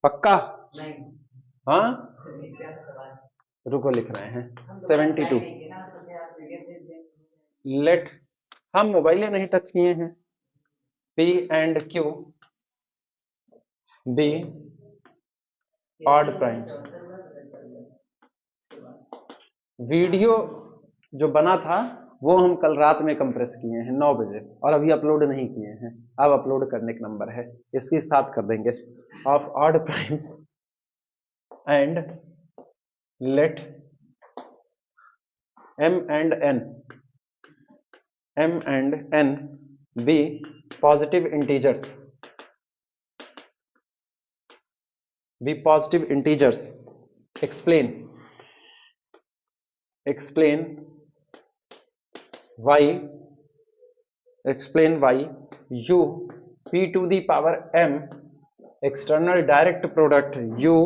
पक्का? हाँ, रुको लिख रहे हैं 72। लेट, हम मोबाइलें नहीं टच किए हैं। P and Q be odd primes। Video जो बना था वो हम कल रात में कंप्रेस किए हैं 9 बजे, और अभी अपलोड नहीं किए हैं। अब अपलोड करने का नंबर है, इसकी साथ कर देंगे of odd primes and let m and n be positive integers, explain why u p to the power m external direct product u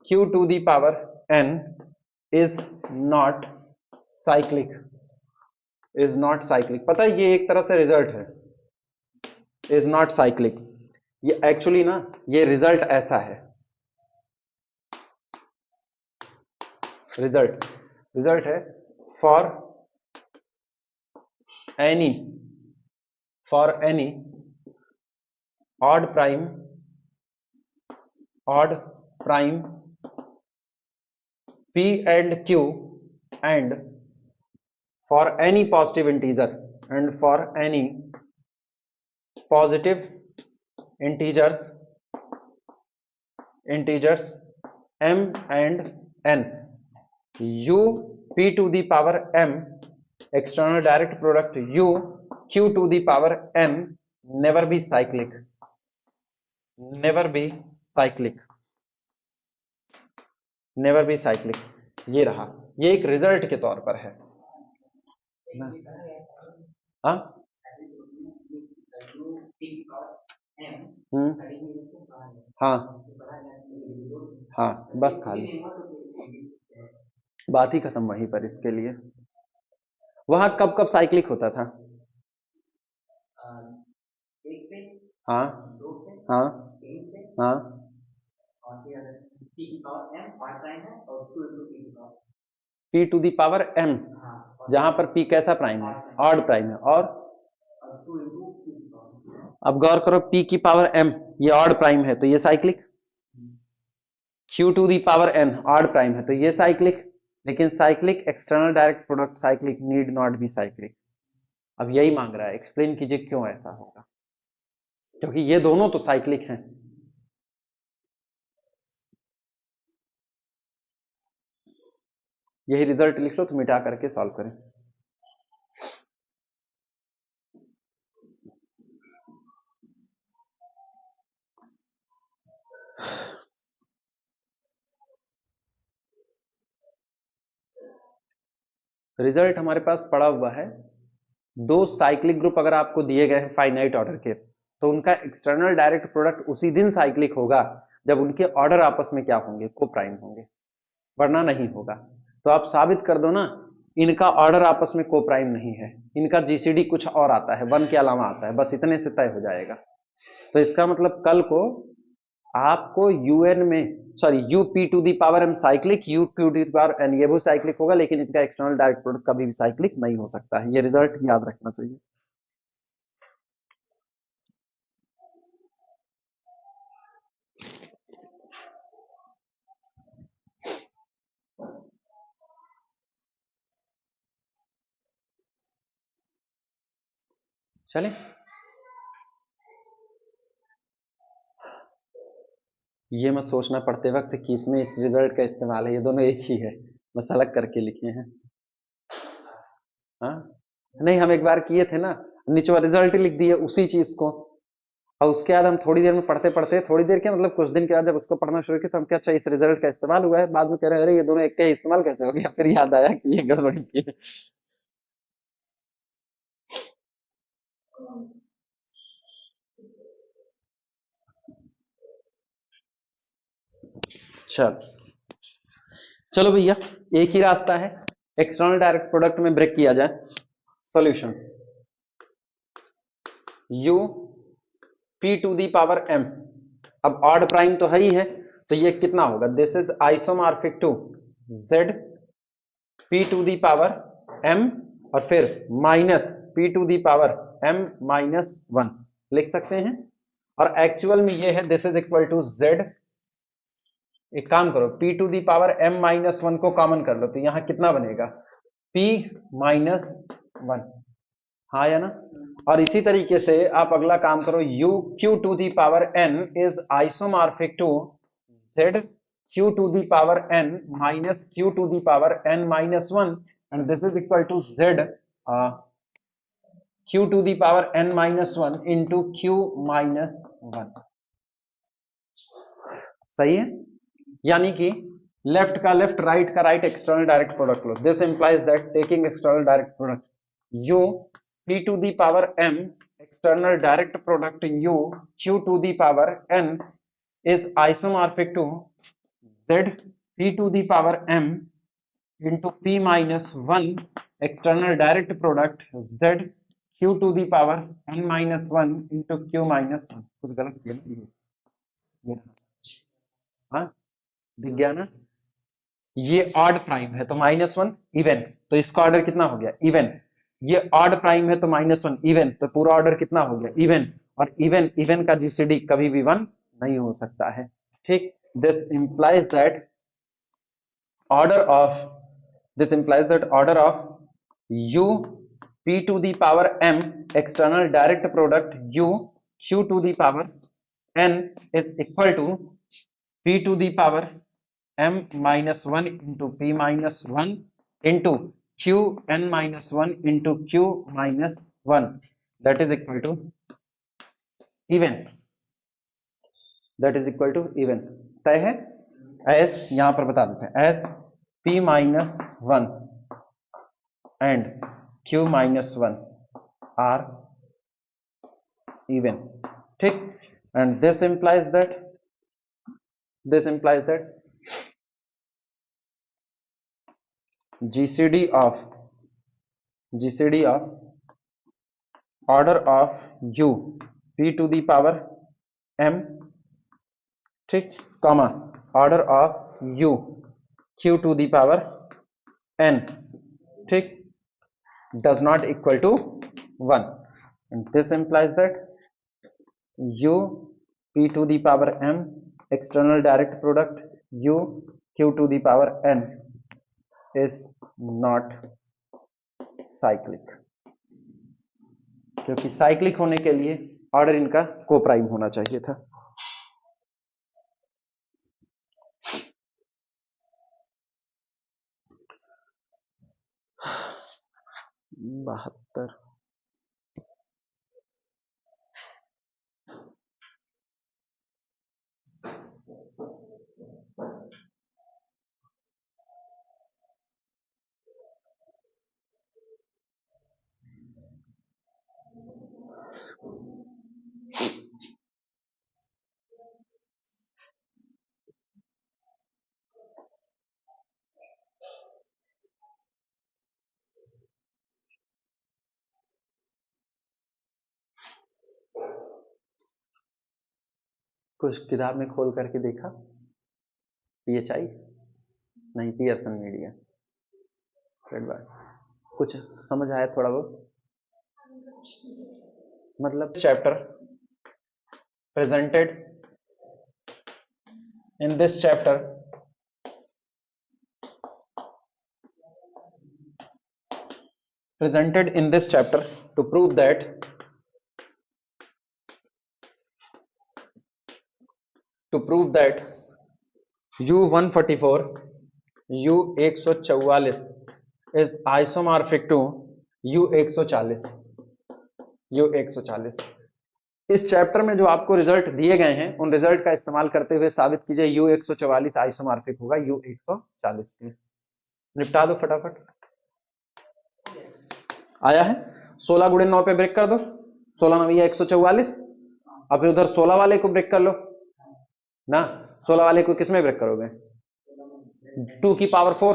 q to the power n is not cyclic। पता है ये एक तरह से रिजल्ट है, इज नॉट साइक्लिक। ये एक्चुअली ना, ये रिजल्ट ऐसा है, रिजल्ट है for any odd prime p and q and for any positive integer integers m and n, u p to the power m external direct product u q to the power n never be cyclic। ये रहा, ये एक रिजल्ट के तौर पर है ना। हाँ, हाँ हाँ, बस खाली बात ही खत्म वहीं पर। इसके लिए वहां कब कब साइक्लिक होता था? हाँ हाँ हाँ, p to the power m, जहां पर p कैसा प्राइम है? ऑड प्राइम है। और अब गौर करो, p की पावर m ये ऑड प्राइम है तो ये cyclic, q to the power n odd prime है तो ये साइक्लिक। लेकिन cyclic external direct product cyclic need not be cyclic. अब यही मांग रहा है, एक्सप्लेन कीजिए क्यों ऐसा होगा, क्योंकि ये दोनों तो साइक्लिक हैं। यही रिजल्ट लिख लो तो मिटा करके सॉल्व करें। रिजल्ट हमारे पास पड़ा हुआ है, दो साइक्लिक ग्रुप अगर आपको दिए गए हैं फाइनाइट ऑर्डर के, तो उनका एक्सटर्नल डायरेक्ट प्रोडक्ट उसी दिन साइक्लिक होगा जब उनके ऑर्डर आपस में क्या होंगे? को प्राइम होंगे, वरना नहीं होगा। तो आप साबित कर दो ना, इनका ऑर्डर आपस में को प्राइम नहीं है, इनका जीसीडी कुछ और आता है, 1 के अलावा आता है, बस इतने से तय हो जाएगा। तो इसका मतलब कल को आपको यूएन में, sorry UP to the power M cyclic, U to the power N ये भी साइक्लिक होगा, लेकिन इनका एक्सटर्नल डायरेक्ट प्रोडक्ट कभी भी साइक्लिक नहीं हो सकता है। ये रिजल्ट याद रखना चाहिए। चले, ये मत सोचना पढ़ते वक्त कि इसमें इस रिजल्ट का इस्तेमाल है, ये दोनों एक ही है, बस अलग करके लिखे हैं। हाँ नहीं, हम एक बार किए थे ना, नीचे रिजल्ट लिख दिए उसी चीज को, और उसके बाद हम थोड़ी देर में पढ़ते पढ़ते, थोड़ी देर के मतलब कुछ दिन के बाद जब उसको पढ़ना शुरू किया तो हम क्या, अच्छा इस रिजल्ट का इस्तेमाल हुआ है, बाद में कह रहे हैं अरे ये दोनों एक का इस्तेमाल कैसे हो गया, फिर याद आया कि ये गड़बड़ी की है। चलो भैया, एक ही रास्ता है, एक्सटर्नल डायरेक्ट प्रोडक्ट में ब्रेक किया जाए। Solution u p to the power m, अब ऑड प्राइम तो है ही है, तो ये कितना होगा, this is isomorphic to z p to the power m और फिर minus p to the power m minus 1 लिख सकते हैं। और एक्चुअल में ये है this is equal to z, एक काम करो p to the power m minus 1 को कॉमन कर लो, तो यहां कितना बनेगा p माइनस 1, हाँ या ना। और इसी तरीके से आप अगला काम करो, u q to the power n is isomorphic to z q to the power n minus q to the power n minus 1 and this is equal to z q to the power n minus 1 into q minus 1। सही है, यानी कि लेफ्ट का लेफ्ट, राइट का राइट, एक्सटर्नल डायरेक्ट प्रोडक्ट लो। This implies that taking external direct product u p to the power m external direct product u q to the power n is isomorphic to z p to the power m into p minus 1 external direct product z q to the power n minus 1 into q minus 1। कुछ गलत किया ना, हाँ दिख गया ना, ये ऑड प्राइम है तो माइनस 1 इवन, तो इसका ऑर्डर कितना हो गया इवन, ये ऑड प्राइम है तो माइनस 1 इवन, तो पूरा ऑर्डर कितना हो गया इवन, और इवन इवन का जीसीडी कभी भी 1 नहीं हो सकता है, ठीक। This implies that order of u p to the power m external direct product u q to the power n is equal to p to the power m minus 1 into p minus 1 into q n minus 1 into q minus 1 that is equal to even, that is equal to even. तय है, एस यहां पर बता देते हैं, एस p minus 1 and q minus 1 are even, ठीक। And this implies that GCD of order of u p to the power m, ठीक, comma order of u q to the power n, ठीक, does not equal to 1 and this implies that u p to the power m external direct product u q to the power n is not cyclic, क्योंकि साइक्लिक होने के लिए ऑर्डर इनका कोप्राइम होना चाहिए था। बहत्तर कुछ किताब में खोल करके देखा, PHI नहीं, पियर्सन मीडिया, कुछ समझ आया थोड़ा बहुत, मतलब chapter presented in this chapter to prove that U144 U144 is isomorphic to U140। इस चैप्टर में जो आपको रिजल्ट दिए गए हैं उन रिजल्ट का इस्तेमाल करते हुए साबित कीजिए U144 आइसोमॉर्फिक होगा U140 के। निपटा दो फटाफट, आया है 16 गुणे 9 पे ब्रेक कर दो, 16 9 144, अब फिर उधर 16 वाले को ब्रेक कर लो ना, 16 वाले को किसमें ब्रेक करोगे 2 की पावर 4,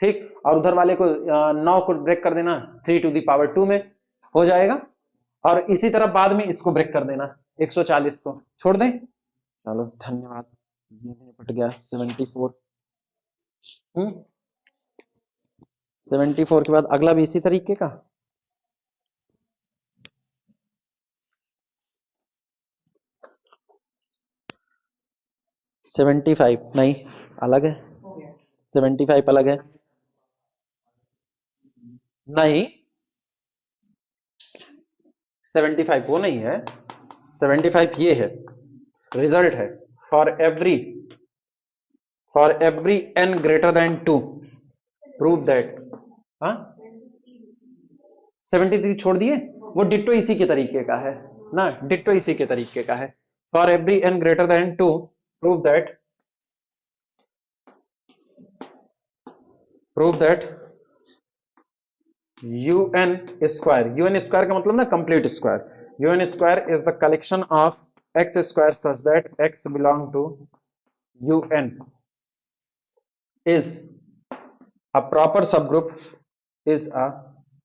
ठीक, और उधर वाले को 9 को ब्रेक कर देना 3 टू द पावर 2 में हो जाएगा, और इसी तरह बाद में इसको ब्रेक कर देना 140 को छोड़ दें। चलो धन्यवाद, ये भी निपट गया 74। 74 के बाद अगला भी इसी तरीके का। सेवेंटी फाइव नहीं, अलग है। 75 अलग है, नहीं 75 वो नहीं है, 75 ये है, रिजल्ट है। For every n greater than 2 prove that. हाँ 73 छोड़ दिए, वो डिट्टो इसी के तरीके का है ना, डिट्टो इसी के तरीके का है। For every n greater than 2 prove that un square का मतलब ना complete square. un square is the collection of x square such that x belong to un is a proper subgroup is a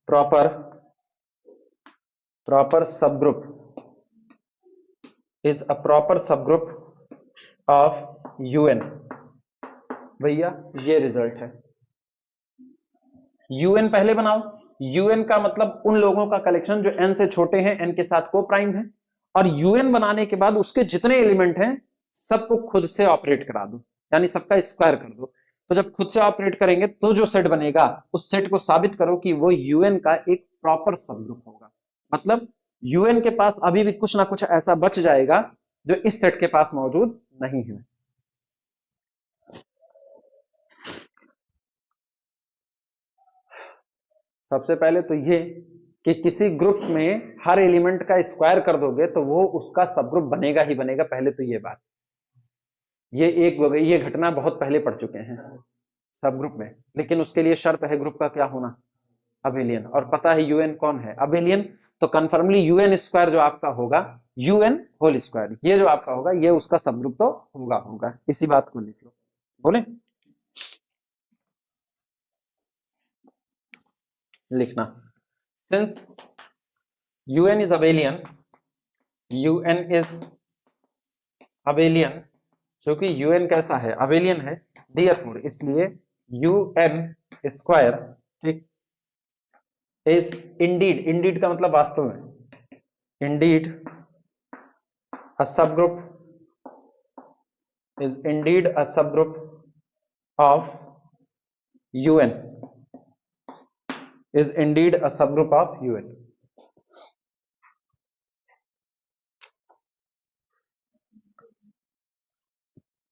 proper subgroup is a proper subgroup of un। भैया ये रिजल्ट है। un पहले बनाओ, un का मतलब उन लोगों का कलेक्शन जो n से छोटे हैं, n के साथ को प्राइम है, और un बनाने के बाद उसके जितने एलिमेंट हैं सबको खुद से ऑपरेट करा दो, यानी सबका स्क्वायर कर दो। तो जब खुद से ऑपरेट करेंगे तो जो सेट बनेगा उस सेट को साबित करो कि वो un का एक प्रॉपर सबग्रुप होगा। मतलब un के पास अभी भी कुछ ना कुछ ऐसा बच जाएगा जो इस सेट के पास मौजूद नहीं है। सबसे पहले तो ये कि किसी ग्रुप में हर एलिमेंट का स्क्वायर कर दोगे तो वो उसका सबग्रुप बनेगा ही बनेगा। पहले तो ये बात, ये घटना बहुत पहले पढ़ चुके हैं सब ग्रुप में, लेकिन उसके लिए शर्त है ग्रुप का क्या होना, अबेलियन। और पता है यूएन कौन है, अबेलियन। तो कन्फर्मली यूएन स्क्वायर जो आपका होगा, यूएन होल स्क्वायर, ये जो आपका होगा ये उसका सब ग्रुप तो होगा। इसी बात को लिख लो, बोले लिखना। Since UN is abelian, UN is abelian, क्योंकि यूएन कैसा है, अबेलियन है, देयरफॉर इसलिए यूएन स्क्वायर, ठीक, इज इंडीड का मतलब वास्तव में, indeed a subgroup of UN, is indeed a subgroup of UN.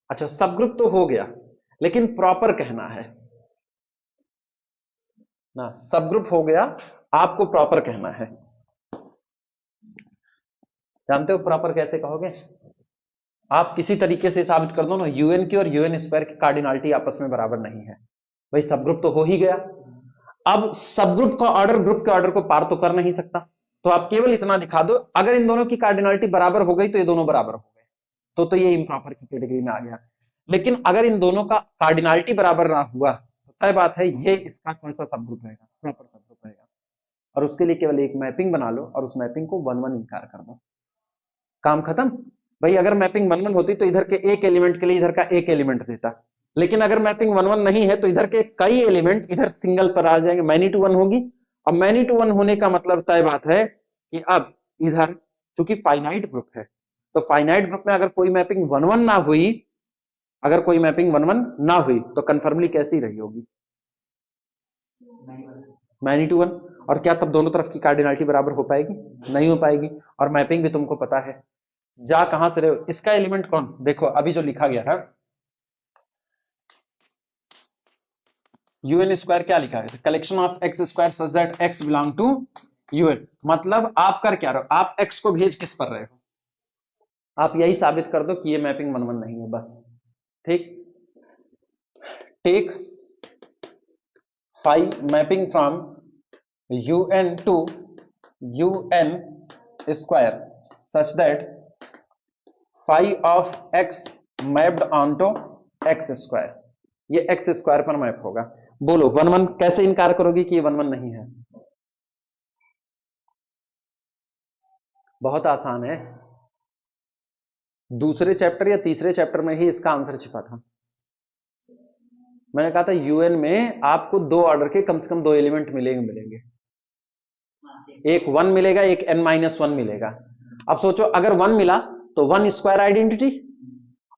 अच्छा सबग्रुप तो हो गया, लेकिन प्रॉपर कहना है ना, सबग्रुप हो गया, आपको प्रॉपर कहना है। जानते हो प्रॉपर कैसे कहोगे, आप किसी तरीके से साबित कर दो ना यूएन की और यूएन स्क्वायर की कार्डिनलिटी आपस में बराबर नहीं है, भाई सबग्रुप तो हो ही गया। अब सबग्रुप का ऑर्डर ग्रुप के ऑर्डर को पार तो कर नहीं सकता, तो आप केवल इतना दिखा दो अगर इन दोनों की कार्डिनलिटी बराबर हो गई तो ये दोनों बराबर हो गए, तो ये इम्प्रॉपर की कैटेगरी में आ गया। लेकिन अगर इन दोनों का कार्डिनलिटी बराबर ना हुआ तो तय बात है ये इसका कौन सा सबग्रुप रहेगा, प्रॉपर सबग्रुप रहेगा। और उसके लिए केवल एक मैपिंग बना लो और उस मैपिंग को 1-1 इनकार कर दो, काम खत्म। भाई अगर मैपिंग 1-1 होती तो इधर के एक एलिमेंट के लिए इधर का एक एलिमेंट देता, लेकिन अगर मैपिंग 1-1 नहीं है तो इधर के कई एलिमेंट इधर सिंगल पर आ जाएंगे, मैनी टू वन होगी। अब मैनी टू वन होने का मतलब तय बात है कि अब इधर चूंकि फाइनाइट ग्रुप है, तो फाइनाइट ग्रुप में अगर कोई मैपिंग 1-1 ना हुई, अगर कोई मैपिंग 1-1 ना हुई तो कन्फर्मली कैसी रही होगी, मैनी टू वन। और क्या तब दोनों तरफ की कार्डिनलिटी बराबर हो पाएगी, नहीं हो पाएगी। और मैपिंग भी तुमको पता है जा कहां से रहे हो, इसका एलिमेंट कौन, देखो अभी जो लिखा गया है यूएन स्क्वायर क्या लिखा है, collection of X square such that X belong to UN. मतलब आप कर क्या रहे हो, आप एक्स को भेज किस पर रहे हो, आप यही साबित कर दो कि ये मैपिंग 1-1 नहीं है बस, ठीक। Take phi mapping from un to un square such that phi of x mapped onto x square, ये x स्क्वायर पर मैप होगा। बोलो 1 1 कैसे इनकार करोगे कि ये 1 1 नहीं है? बहुत आसान है, दूसरे चैप्टर या तीसरे चैप्टर में ही इसका आंसर छिपा था। मैंने कहा था यूएन में आपको 2 ऑर्डर के कम से कम 2 एलिमेंट मिलेंगे, एक 1 मिलेगा, एक n-1 मिलेगा। अब सोचो अगर 1 मिला तो 1 स्क्वायर आइडेंटिटी,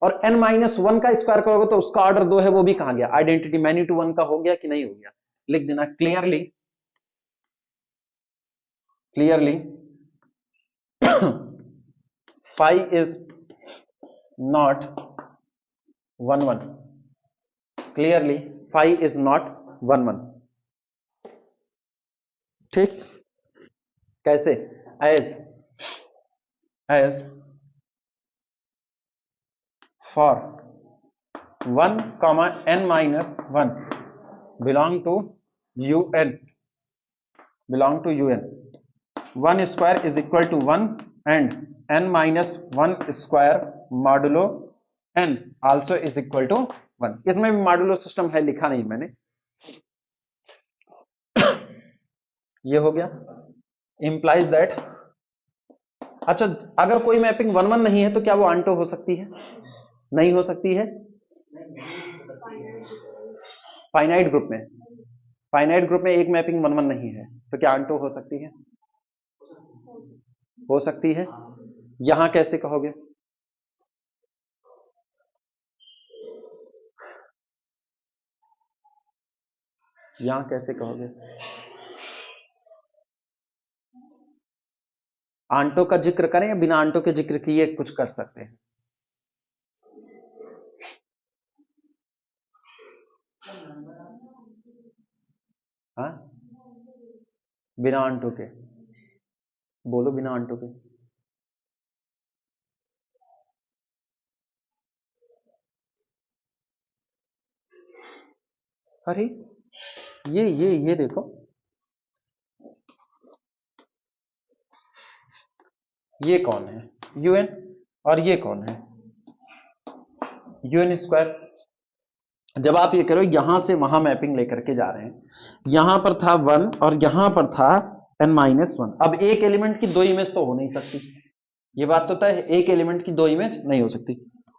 और n-1 का स्क्वायर करोगे तो उसका ऑर्डर 2 है, वो भी कहां गया? आइडेंटिटी मैनी टू 1 का हो गया कि नहीं हो गया? लिख देना clearly, clearly phi is not 1 1, clearly phi is not 1 1। ठीक, कैसे? as for 1 comma n-1 belong to un, 1 square is equal to 1 and n-1 square modulo n also is equal to 1। इसमें भी मॉडुलो सिस्टम है, लिखा नहीं मैंने। ये हो गया, इंप्लाइज दैट। अच्छा, अगर कोई मैपिंग 1 1 नहीं है तो क्या वो आंटो हो सकती है? नहीं हो सकती है। फाइनाइट ग्रुप में एक मैपिंग 1 1 नहीं है तो क्या आंटो हो सकती है? हो सकती है। यहां कैसे कहोगे? यहां कैसे कहोगे? आंटो का जिक्र करें या बिना आंटो के जिक्र किए कुछ कर सकते हैं? हाँ, बिना आंटो के बोलो, बिना आंटो के। अरे ये देखो, ये कौन है? यूएन। और ये कौन है? UN square. जब आप ये करो यहां से वहां मैपिंग लेकर के जा रहे हैं, यहां पर था 1 और यहां पर था n-1। अब एक एलिमेंट की 2 इमेज तो हो नहीं सकती, ये बात तो तय है, एक एलिमेंट की 2 इमेज नहीं हो सकती।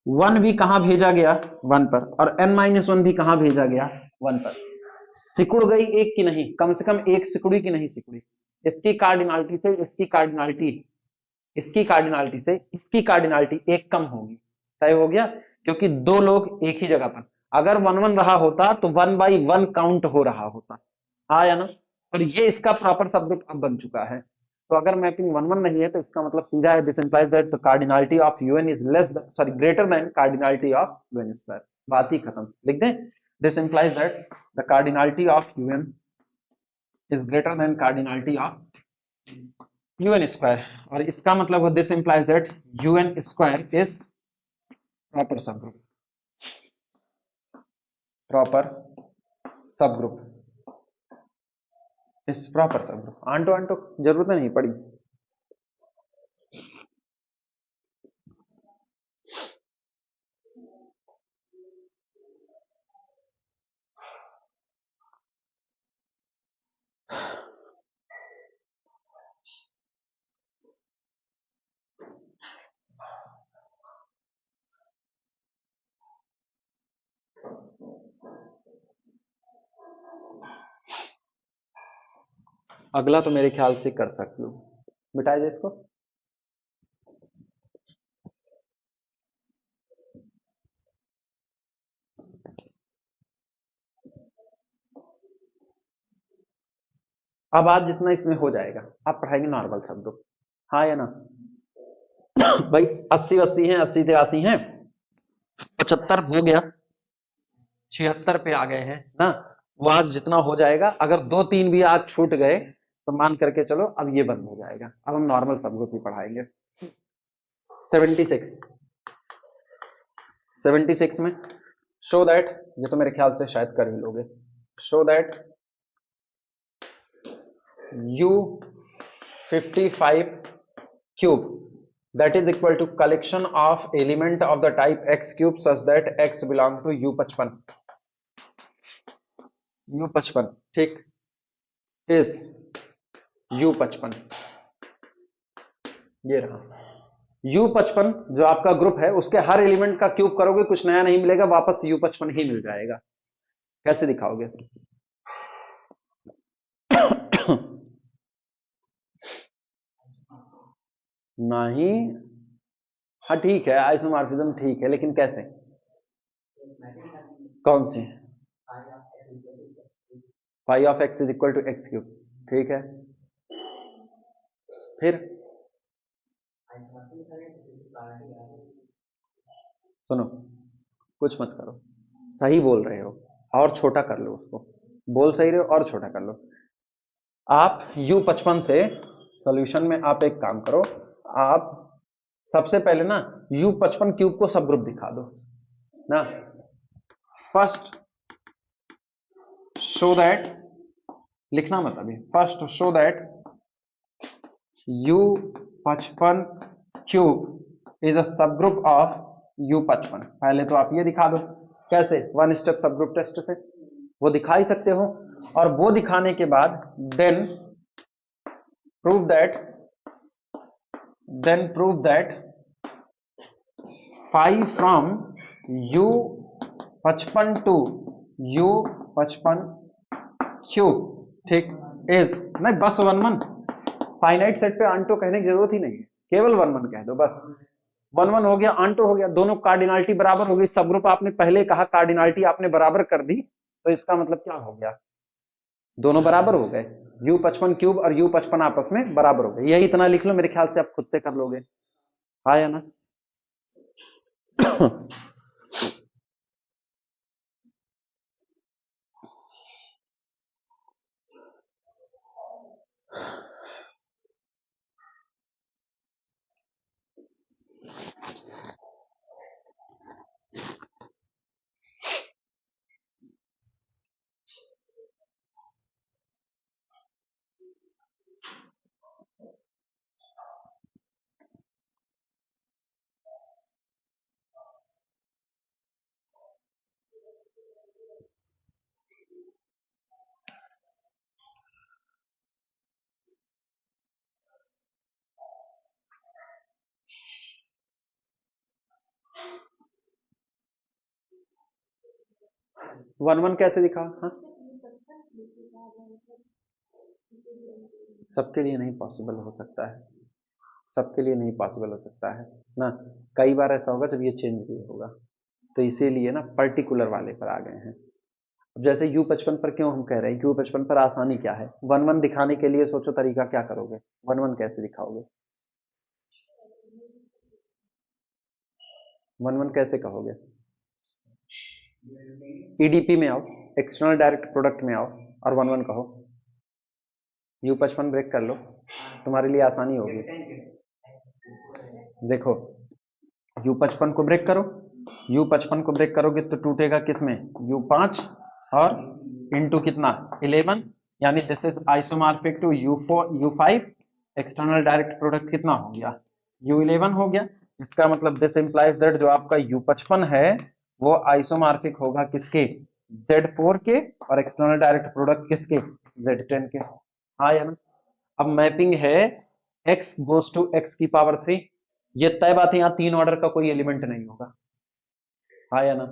1 भी कहां भेजा गया? 1 पर, और n-1 भी कहां भेजा गया? 1 पर। सिकुड़ गई एक की नहीं? कम से कम एक सिकुड़ी की नहीं सिकुड़ी? इसकी कार्डिनालिटी से इसकी कार्डिनालिटी, इसकी कार्डिनालिटी से इसकी कार्डिनालिटी एक कम होगी, तय हो गया, क्योंकि 2 लोग एक ही जगह पर। अगर 1 1 रहा होता तो 1/1 काउंट हो रहा होता, आया ना? और ये इसका प्रॉपर सबग्रुप अब बन चुका है। तो अगर मैपिंग 1 1 नहीं है तो इसका मतलब सीधा है, this implies that the cardinality of UN is greater than cardinality of UN square. बात ही खत्म, लिख दें, this implies that the cardinality of UN is greater than cardinality of UN square. और इसका मतलब this implies that UN square is proper subgroup, proper subgroup इस प्रॉपर सबग्रुप। आंटो आंटो जरूरत नहीं पड़ी। अगला तो मेरे ख्याल से कर सकती हूँ, मिटाई दे इसको। अब आज जितना इसमें हो जाएगा आप पढ़ाएंगे नॉर्मल शब्दों, हाँ या ना? भाई 80 हैं, 80 हैं, 75 हो गया, 76 पे आ गए हैं ना? वो आज जितना हो जाएगा, अगर 2 3 भी आज छूट गए तो मान करके चलो अब ये बंद हो जाएगा, अब हम नॉर्मल शब्दों की पढ़ाएंगे। 76 में शो दैट, ये तो मेरे ख्याल से शायद कर ही लोगे, show that U55 cube that is equal to collection of element of the type x cube such that x belong to U55। U55 ठीक इज U55, ये रहा U55 जो आपका ग्रुप है उसके हर एलिमेंट का क्यूब करोगे कुछ नया नहीं मिलेगा, वापस U55 ही मिल जाएगा। कैसे दिखाओगे? नहीं, हाँ ठीक है आइसोमॉर्फिज्म ठीक है, लेकिन कैसे? कौन सी? Phi of x is equal to x cube, ठीक है, फिर सुनो कुछ मत करो, सही बोल रहे हो और छोटा कर लो उसको, बोल सही रहे हो और छोटा कर लो। आप U55 से सॉल्यूशन में आप एक काम करो, आप सबसे पहले ना U55 क्यूब को सब ग्रुप दिखा दो ना, फर्स्ट शो दैट, लिखना मत अभी, first show that U55 cube is a सब ग्रुप ऑफ U55। पहले तो आप ये दिखा दो, कैसे? वन स्टेप सब ग्रुप टेस्ट से वो दिखा ही सकते हो, और वो दिखाने के बाद then prove that phi from U55 to U55 cube, ठीक इज, नहीं बस 1 1, फाइनाइट सेट पे आंटो कहने की जरूरत ही नहीं है, केवल 1 1 कह दो बस। 1 1 हो गया, आंटो हो गया, दोनों कार्डिनलिटी बराबर हो गई, सब ग्रुप आपने पहले कहा कार्डिनलिटी आपने बराबर कर दी, तो इसका मतलब क्या हो गया? दोनों बराबर हो गए, U55 क्यूब और U55 आपस में बराबर हो गए। यही इतना लिख लो, मेरे ख्याल से आप खुद से कर लोगे, हाँ या ना? 1 1 कैसे दिखा? हाँ, सबके लिए नहीं पॉसिबल हो सकता है, सबके लिए नहीं पॉसिबल हो सकता है ना, कई बार ऐसा होगा जब ये चेंज भी होगा, तो इसीलिए ना पर्टिकुलर वाले पर आ गए हैं। अब जैसे U55 पर क्यों हम कह रहे हैं, U55 पर आसानी क्या है? 1 1 दिखाने के लिए सोचो तरीका क्या करोगे, 1 1 कैसे दिखाओगे? 1 1 कैसे कहोगे? ईडीपी में आओ, एक्सटर्नल डायरेक्ट प्रोडक्ट में आओ और 1 1 कहो, U55 ब्रेक कर लो, तुम्हारे लिए आसानी होगी। देखो U55 को ब्रेक करो, U55 को ब्रेक करोगे तो टूटेगा किसमें? U5 और इंटू कितना? 11, यानी this is isomorphic to U5, external direct product कितना हो गया? U11 हो गया। इसका मतलब दिस इंप्लाइज दैट जो आपका U55 है वो आइसोमॉर्फिक होगा किसके? Z4 के, और एक्सटर्नल डायरेक्ट प्रोडक्ट किसके? Z10 के, हाँ या ना? अब मैपिंग है x गोज टू x की पावर 3, ये तय बात है, यहां 3 ऑर्डर का कोई एलिमेंट नहीं होगा, हाँ या ना?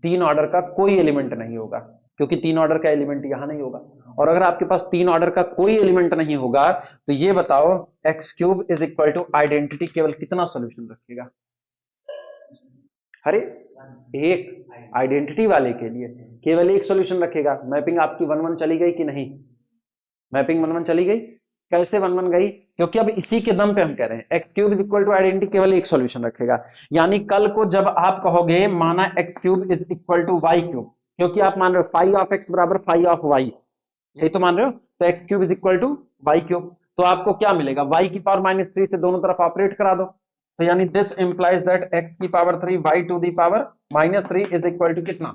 3 ऑर्डर का कोई एलिमेंट नहीं होगा, क्योंकि 3 ऑर्डर का एलिमेंट यहां नहीं होगा, और अगर आपके पास 3 ऑर्डर का कोई एलिमेंट नहीं होगा तो ये बताओ X cube is equal to identity केवल कितना सॉल्यूशन रखेगा? अरे एक आइडेंटिटी वाले के लिए केवल एक सॉल्यूशन रखेगा। मैपिंग आपकी 1 1 चली गई कि नहीं? मैपिंग 1 1 चली गई, कैसे 1 1 गई? क्योंकि अब इसी के दम पे हम कह रहे हैं X cube is equal to identity केवल एक सॉल्यूशन रखेगा, यानी कल को जब आप कहोगे माना X cube is equal to Y cube, क्योंकि आप मान रहे हो फाई ऑफ एक्स बराबर फाई ऑफ वाई, यही तो मान रहे हो, तो X cube is equal to Y cube, तो आपको क्या मिलेगा? वाई की पावर -3 से दोनों तरफ ऑपरेट करा दो, तो यानी दिस इंप्लाइज दैट एक्स की power 3 Y to the power -3 is equal to कितना?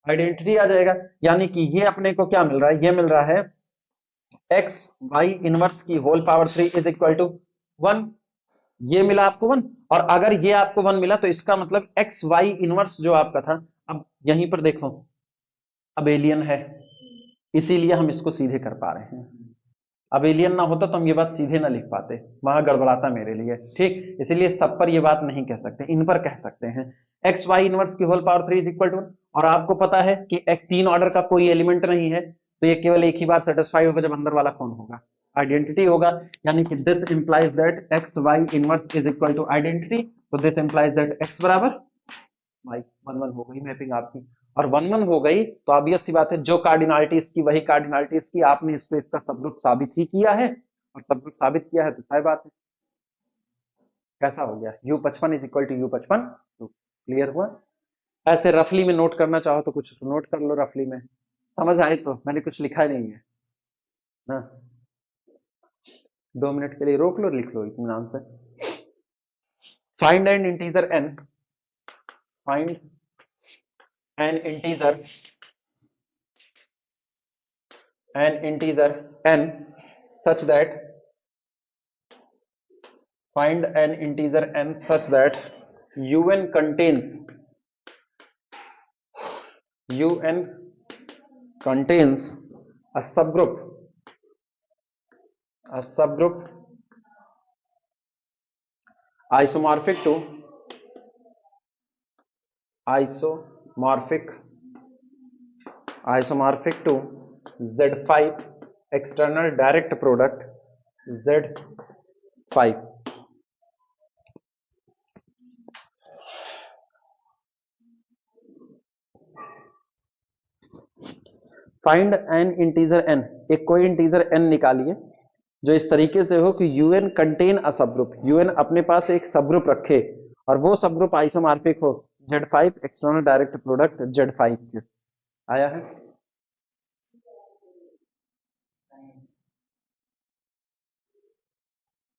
आइडेंटिटी आ जाएगा, यानी कि ये अपने को क्या मिल रहा है? ये मिल रहा है एक्स वाई इनवर्स की whole power 3 is equal to 1, ये मिला आपको 1, और अगर ये आपको 1 मिला तो इसका मतलब एक्स वाई इनवर्स जो आपका था, अब यहीं पर देखो अबेलियन है, इसीलिए हम इसको सीधे कर पा रहे हैं। अबेलियन ना होता तो हम ये बात सीधे ना लिख पाते, वहां गड़बड़ाता मेरे लिए, ठीक। इसीलिए सब पर ये बात नहीं कह सकते, इन पर कह सकते हैं। एक्स वाई इनवर्स की whole power 3 is equal to 1, और आपको पता है कि एक 3 ऑर्डर का कोई एलिमेंट नहीं है, तो ये केवल एक ही बार सेटिस्फाई होगा जब अंदर वाला कौन होगा, आइडेंटिटी होगा। यानी कि this implies that X Y inverse is equal to identity, तो दिस इंप्लाइज दैट एक्स बराबर भाई 1 1 हो गई मैपिंग आपकी। और 1 1 हो गई तो ऑब्वियस सी बात है, जो कार्डिनालिटी इसकी वही कार्डिनालिटी इसकी, आपने इसको इसका सबग्रुप साबित ही किया है, और सबग्रुप साबित किया है तो तय बात है। कैसा हो गया, U55 is equal to U55, तो क्लियर हुआ। ऐसे रफली में नोट करना चाहो तो कुछ नोट कर लो रफली में, समझ आए तो, मैंने कुछ लिखा नहीं है ना। 2 मिनट के लिए रोक लो, लिख लो इत्मीनान से। Find N integer n, find an integer n such that, find an integer n such that un contains a subgroup isomorphic to Z5 external direct product Z5। Find N integer n, एक कोई इंटीजर n निकालिए जो इस तरीके से हो कि un contain a subgroup, un अपने पास एक सबग्रुप रखे और वो सबग्रुप आइसोमॉर्फिक हो Z5 external direct product Z5 के। आया है?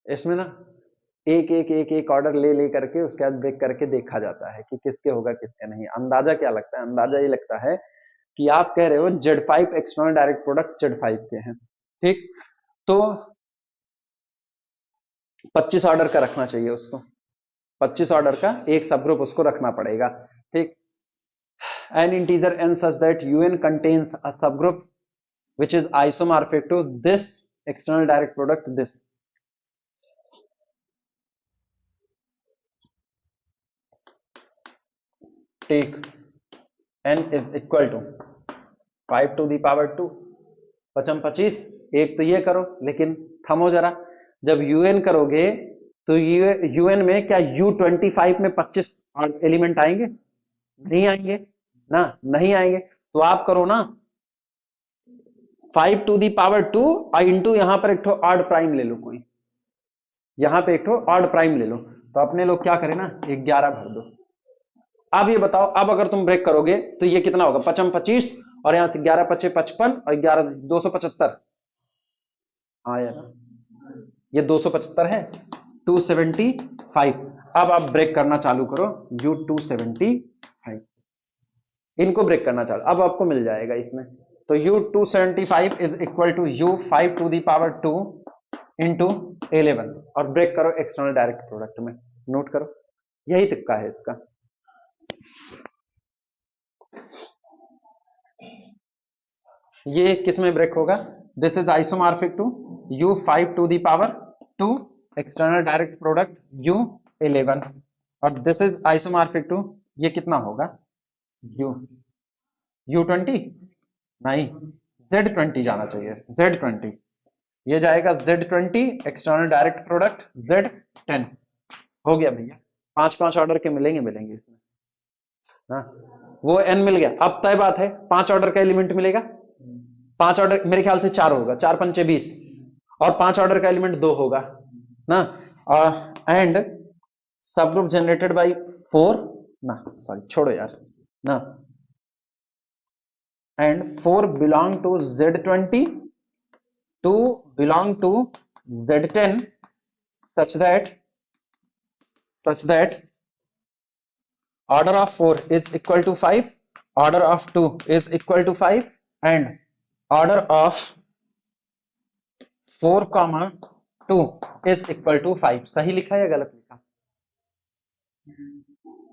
इसमें ना एक एक एक एक ऑर्डर ले करके उसके बाद ब्रेक करके देखा जाता है कि किसके होगा किसके नहीं। अंदाजा क्या लगता है, अंदाजा ये लगता है कि आप कह रहे हो Z5 external direct product Z5 के हैं, ठीक। तो 25 ऑर्डर का रखना चाहिए उसको, 25 ऑर्डर का एक सब ग्रुप उसको रखना पड़ेगा, ठीक। N integer n such that un contains a subgroup which is isomorphic to this external direct product this, take n is equal to 5 to the power 2 पचम 25। एक तो ये करो, लेकिन थमो जरा, जब un करोगे तो un में क्या U25 में 25 एलिमेंट आएंगे? नहीं आएंगे ना, नहीं आएंगे। तो आप करो ना 5 to the power 2 और इंटू यहां पर एक ठो ऑड प्राइम ले लो, कोई यहां पे एक ठो ऑड प्राइम ले लो, तो अपने लोग क्या करें ना 11 भर दो। अब ये बताओ, अब अगर तुम ब्रेक करोगे तो ये कितना होगा, पचम 25 और यहां से 11 पचे 55 और 11 275। हाँ यार ये 275 है, 275। अब आप ब्रेक करना चालू करो U275, इनको ब्रेक करना चालू, अब आपको मिल जाएगा इसमें। तो U275 is equal to U5 to the power 2 into 11 और ब्रेक करो एक्सटर्नल डायरेक्ट प्रोडक्ट में, नोट करो यही तुक्का है इसका। ये किस में ब्रेक होगा, this is isomorphic to U5 to the power 2 external direct product U11 और दिस इज आइसोमॉर्फिक टू, ये कितना होगा U20 नहीं Z20 जाना चाहिए, Z20 ये जाएगा Z20 external direct product Z10। हो गया भैया, 5 ऑर्डर के मिलेंगे इसमें ना, वो n मिल गया। अब तय बात है 5 ऑर्डर का एलिमेंट मिलेगा, 5 ऑर्डर मेरे ख्याल से 4 होगा, 4 पंचे 20 और 5 ऑर्डर का एलिमेंट 2 होगा ना, एंड सब ग्रुप जनरेटेड बाय 4 ना, सॉरी छोड़ो यार ना, and 4 belong to Z20, 2 belong to Z10 such that order of 4 is equal to 5, order of 2 is equal to 5 and order of 4 comma 2 is equal to 5। सही लिखा या गलत लिखा?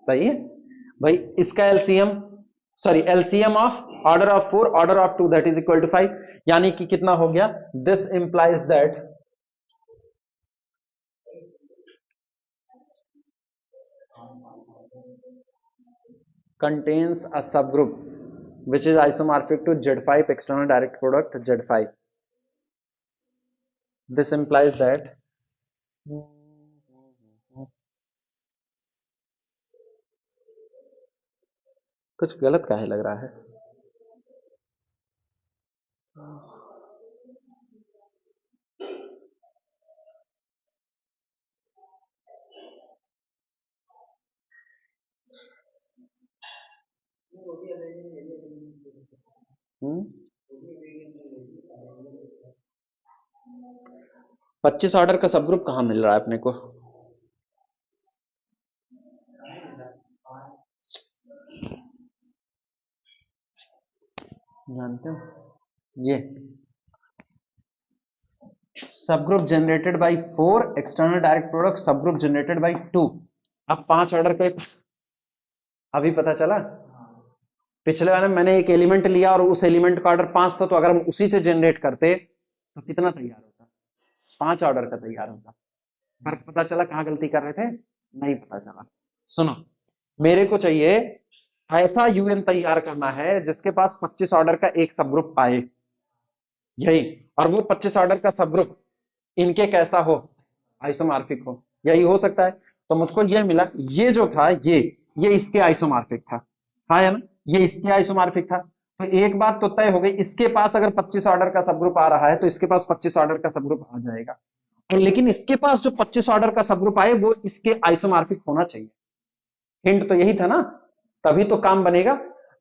सही है भाई। इसका LCM sorry LCM of order of 4 order of 2 that is equal to 5, यानी कि कितना हो गया, this implies that contains a subgroup which is isomorphic to Z5 external direct product Z5. This implies that कुछ गलत काहे लग रहा है? हम्म 25 ऑर्डर का सब ग्रुप कहां मिल रहा है अपने को? जानते हो ये सब group generated by 4 external direct product सब ग्रुप जनरेटेड बाय 2। अब 5 ऑर्डर का अभी पता चला। पिछले वाले में मैंने एक एलिमेंट लिया और उस एलिमेंट का ऑर्डर 5 था, तो अगर हम उसी से जनरेट करते तो कितना तैयार होता? 5 ऑर्डर का तैयार होता। फर्क पता चला कहां गलती कर रहे थे? नहीं पता चला। सुनो, मेरे को चाहिए ऐसा यूएन तैयार करना है जिसके पास 25 ऑर्डर का एक सब ग्रुप आए, यही, और वो 25 ऑर्डर का सब ग्रुप इनके कैसा हो, आइसोमॉर्फिक हो, यही हो सकता है। तो मुझको ये मिला, ये जो था ये इसके आइसोमॉर्फिक था, हाँ है ना, ये इसके आइसोमॉर्फिक था। तो एक बात तो तय हो गई, इसके पास अगर 25 ऑर्डर का सब ग्रुप आ रहा है तो इसके पास 25 ऑर्डर का सब ग्रुप आ जाएगा, और लेकिन इसके पास जो 25 ऑर्डर का सब ग्रुप आए वो इसके आइसोमॉर्फिक होना चाहिए। हिंट तो यही था ना, तभी तो काम बनेगा।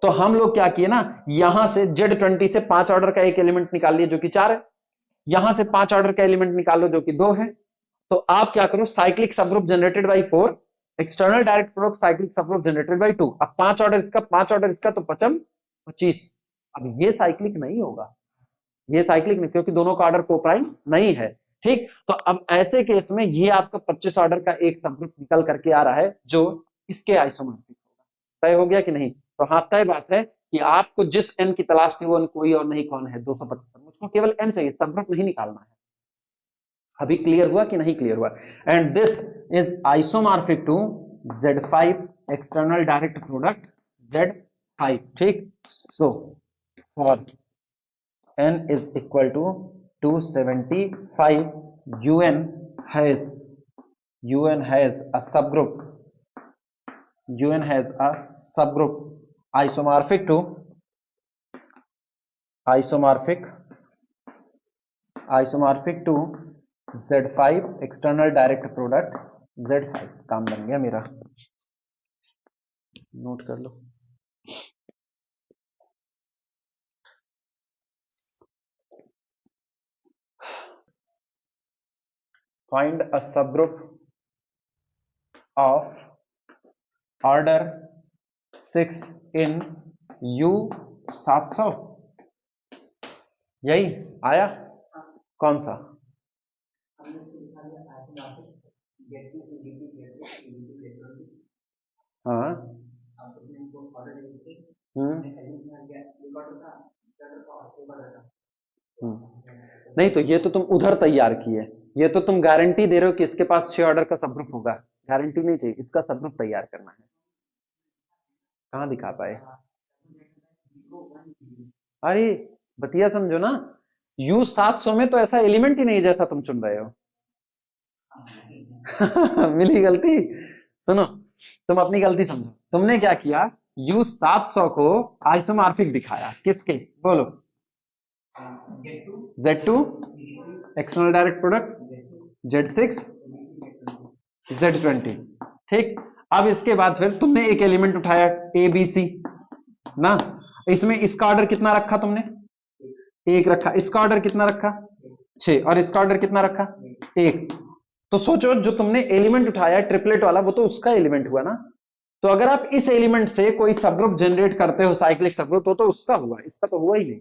तो हम लोग क्या किए ना, यहां से Z20 से 5 ऑर्डर का एक एलिमेंट निकाल लिए जो कि 4 है, यहां से 5 ऑर्डर का एलिमेंट निकाल लो जो कि 2 है। तो आप क्या करो, cyclic subgroup generated by 4 external direct product cyclic subgroup generated by 2। अब 5 ऑर्डर इसका 5 ऑर्डर इसका तो 25। अब ये साइक्लिक नहीं होगा, ये साइक्लिक नहीं, क्योंकि दोनों का ऑर्डर कोप्राइम नहीं है। ठीक, तो अब ऐसे केस में ये आपका 25 ऑर्डर का एक सबग्रुप निकल करके आ रहा है जो इसके आइसोमॉर्फिक होगा। तय हो गया कि नहीं? तो हाँ, तय बात है कि आपको जिस एन की तलाश थी वो एन कोई और नहीं, कौन है? 275। मुझको केवल एन चाहिए, सबग्रुप नहीं निकालना है। अभी क्लियर हुआ कि नहीं क्लियर हुआ? And this is isomorphic to Z5 external direct product Z5। ठीक, so for n is equal to 275, un has a subgroup, isomorphic to Z5 external direct product Z5। काम बन गया मेरा, नोट कर लो। Find a subgroup of order 6 in U700। यही आया? कौन सा? हाँ, नहीं तो ये तो तुम उधर तैयार किए, ये तो तुम गारंटी दे रहे हो कि इसके पास 6 ऑर्डर का सबग्रुप होगा। गारंटी नहीं चाहिए, इसका सबग्रुप तैयार करना है। कहां दिखा पाए? अरे बतिया समझो ना, U700 में तो ऐसा एलिमेंट ही नहीं जैसा तुम चुन रहे हो। मिली गलती। सुनो, तुम अपनी गलती समझो। तुमने क्या किया, U700 को आइसोमॉर्फिक दिखाया, किसके? बोलो। Z2 external direct product, Z6 Z20। ठीक, अब इसके बाद फिर तुमने एक एलिमेंट उठाया ABC ना, इसमें इसका ऑर्डर कितना रखा तुमने? 1 रखा। इसका ऑर्डर कितना रखा? 6। और इसका ऑर्डर कितना रखा? 1। तो सोचो, जो तुमने एलिमेंट उठाया ट्रिपलेट वाला, वो तो उसका एलिमेंट हुआ ना। तो अगर आप इस एलिमेंट से कोई सबग्रुप जनरेट करते हो, साइक्लिक सबग्रुप, तो उसका हुआ, इसका तो हुआ ही नहीं।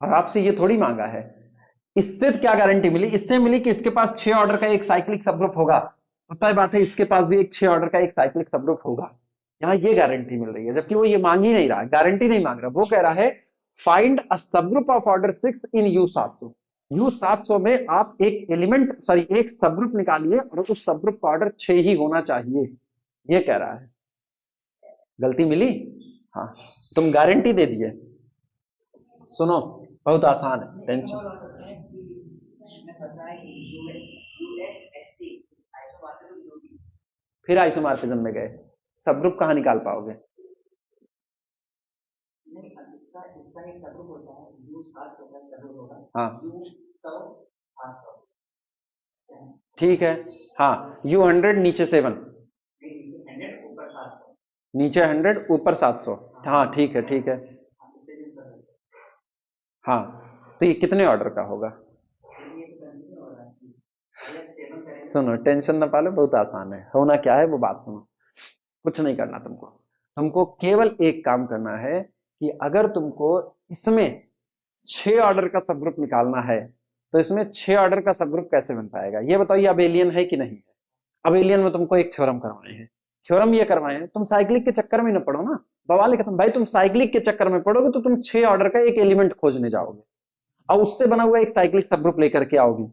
और आपसे ये थोड़ी मांगा है। इससे क्या गारंटी मिली? इससे मिली कि इसके पास 6 ऑर्डर का एक साइक्लिक सबग्रुप होगा, तो तय बात है इसके पास भी एक 6 ऑर्डर का एक साइक्लिक सबग्रुप होगा। यहाँ ये गारंटी मिल रही है, जबकि वो ये मांग ही नहीं रहा है, गारंटी नहीं मांग रहा, वो कह रहा है find a subgroup of order 6 in U700। U700 में आप एक एलिमेंट सॉरी एक सबग्रुप निकालिए और उस सबग्रुप का ऑर्डर 6 ही होना चाहिए, ये कह रहा है। गलती मिली? हाँ, तुम गारंटी दे दिए। सुनो, बहुत आसान है, टेंशन। फिर आइसोमॉर्फिज्म में गए, सबग्रुप कहां निकाल पाओगे? हाँ ठीक है, हाँ U100 नीचे 7, नीचे 100 ऊपर 700, हाँ ठीक है ठीक है। हाँ तो ये कितने ऑर्डर का होगा? सुनो, टेंशन ना पालो, बहुत आसान है, होना क्या है वो बात सुनो। कुछ नहीं करना तुमको, तुमको केवल एक काम करना है कि अगर तुमको इसमें 6 ऑर्डर का सब ग्रुप निकालना है तो इसमें 6 ऑर्डर का सब ग्रुप कैसे बन पाएगा, ये बताओ। ये अबेलियन है कि नहीं है? अबेलियन में तुमको एक थ्योरम करवाए हैं, थ्योरम ये करवाए हैं, तुम साइक्लिक के चक्कर में न पढ़ो ना, बवाल ही खत्म भाई। तुम साइक्लिक के चक्कर में पढ़ोगे तो तुम 6 ऑर्डर का एक एलिमेंट खोजने जाओगे और उससे बना हुआ एक साइक्लिक सब ग्रुप लेकर के आओगे,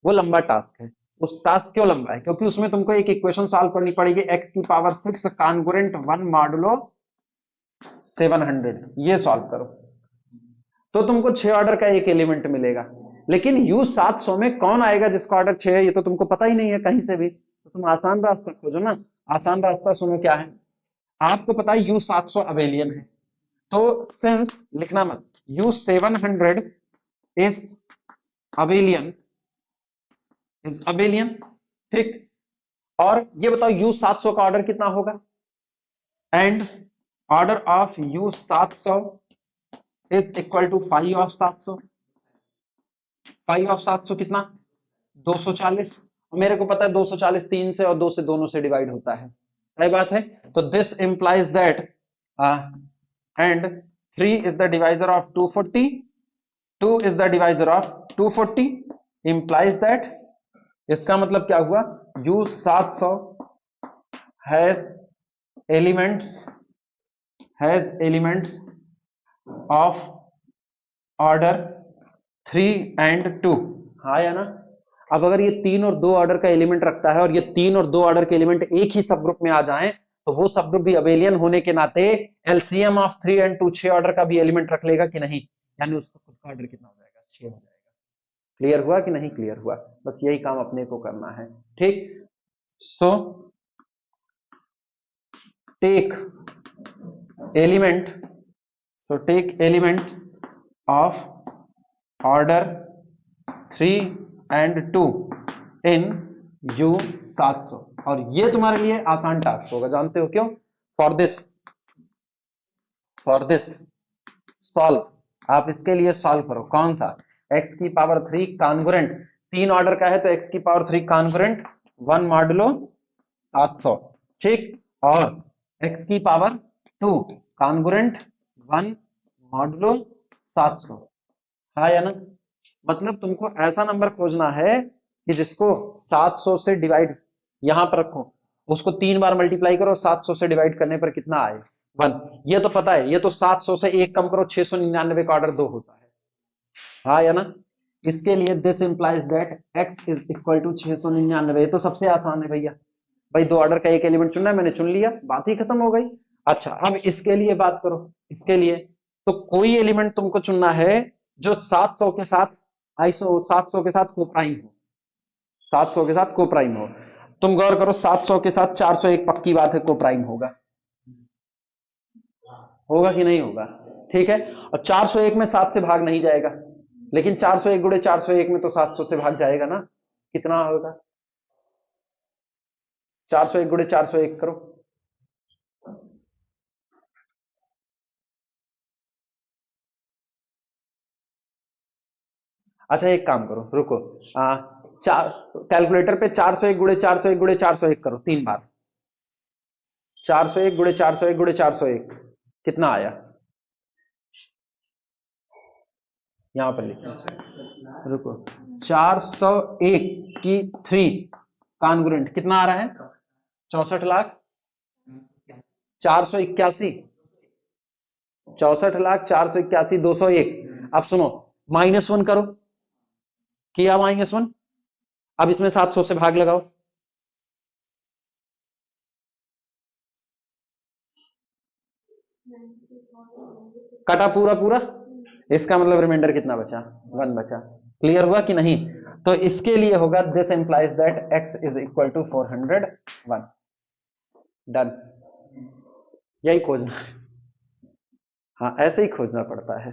वो लंबा टास्क है। उस टास्क क्यों लंबा है? क्योंकि उसमें तुमको एक इक्वेशन सॉल्व करनी पड़ेगी, x की पावर 6 कॉन्ग्रुएंट 1 मॉडुलो 700, ये सॉल्व करो तो तुमको 6 ऑर्डर का एक एलिमेंट मिलेगा। लेकिन U700 में कौन आएगा जिसका ऑर्डर 6 है, ये तो तुमको पता ही नहीं है कहीं से भी, तो तुम आसान रास्ता खोजो ना। आसान रास्ता सुनो क्या है, आपको पता है U700 अबेलियन है, तो सिंस लिखना मत, U700 इज अबेलियन, ठीक। और ये बताओ U700 का ऑर्डर कितना होगा? And order of U700 is equal to 5 of 700। 5 of 700 कितना? 240। मेरे को पता है 240 3 से और 2 से दोनों से डिवाइड होता है, सही बात है। तो this implies that and 3 is the divisor of 240, 2 is the divisor of 240, implies that, इसका मतलब क्या हुआ, U700 has elements of order 3 and 2, हाँ या ना? अब अगर ये 3 और 2 ऑर्डर का एलिमेंट रखता है और ये 3 और 2 ऑर्डर के एलिमेंट एक ही सब ग्रुप में आ जाएं तो वो सब ग्रुप भी अबेलियन होने के नाते एलसीएम ऑफ 3 and 2 6 ऑर्डर का भी एलिमेंट रख लेगा कि नहीं, यानी उसका खुद का ऑर्डर कितना हो जाएगा? 6 हो जाएगा। क्लियर हुआ कि नहीं क्लियर हुआ? बस यही काम अपने को करना है, ठीक। So take element of order 3 and 2 in U700, और ये तुम्हारे लिए आसान टास्क होगा, जानते हो क्यों? फॉर दिस सॉल्व, आप इसके लिए सॉल्व करो, कौन सा? x की पावर 3 कॉन्ग्रुएंट, 3 ऑर्डर का है तो x की पावर 3 कॉन्ग्रुएंट 1 मॉडुलो 700, ठीक। और x की पावर 2 कॉन्ग्रुएंट 1 मॉडुलो 700, हाँ या ना? मतलब तुमको ऐसा नंबर खोजना है कि जिसको 700 से डिवाइड, यहां पर रखो, उसको 3 बार मल्टीप्लाई करो, 700 से डिवाइड करने पर कितना आए? 1। ये तो पता है, ये तो 700 से 1 कम करो, 699 का ऑर्डर 2 होता है, हाँ या ना? इसके लिए this implies that x is equal to 699, ये तो सबसे आसान है भैया। भाई 2 ऑर्डर का एक एलिमेंट चुनना है, मैंने चुन लिया, बात ही खत्म हो गई। अच्छा अब इसके लिए बात करो, इसके लिए तो कोई एलिमेंट तुमको चुनना है जो 700 के साथ 700 के साथ कोप्राइम हो, 700 के साथ कोप्राइम हो। तुम गौर करो, 700 के साथ 401 पक्की बात है कोप्राइम होगा, होगा कि नहीं होगा? ठीक है, और 401 में 7 से भाग नहीं जाएगा, लेकिन 401 गुणे 401 में तो 700 से भाग जाएगा ना, कितना होगा? 401 गुणे 401 करो, अच्छा एक काम करो, रुको, कैलकुलेटर पे 401 गुणे 401 गुणे 401 करो 3 बार, 401 गुणे 401 गुणे 401 कितना आया? यहां पर लिखो, रुको, 401 की 3 कॉन्ग्रुएंट कितना आ रहा है? 64 लाख 481, 64,481,201। अब सुनो, -1 करो, किया -1। अब इसमें 700 से भाग लगाओ, कटा पूरा पूरा, इसका मतलब रिमाइंडर कितना बचा, 1 बचा। क्लियर हुआ कि नहीं? तो इसके लिए होगा this implies that x is equal to 401। Done, यही खोजना है। हाँ, ऐसे ही खोजना पड़ता है।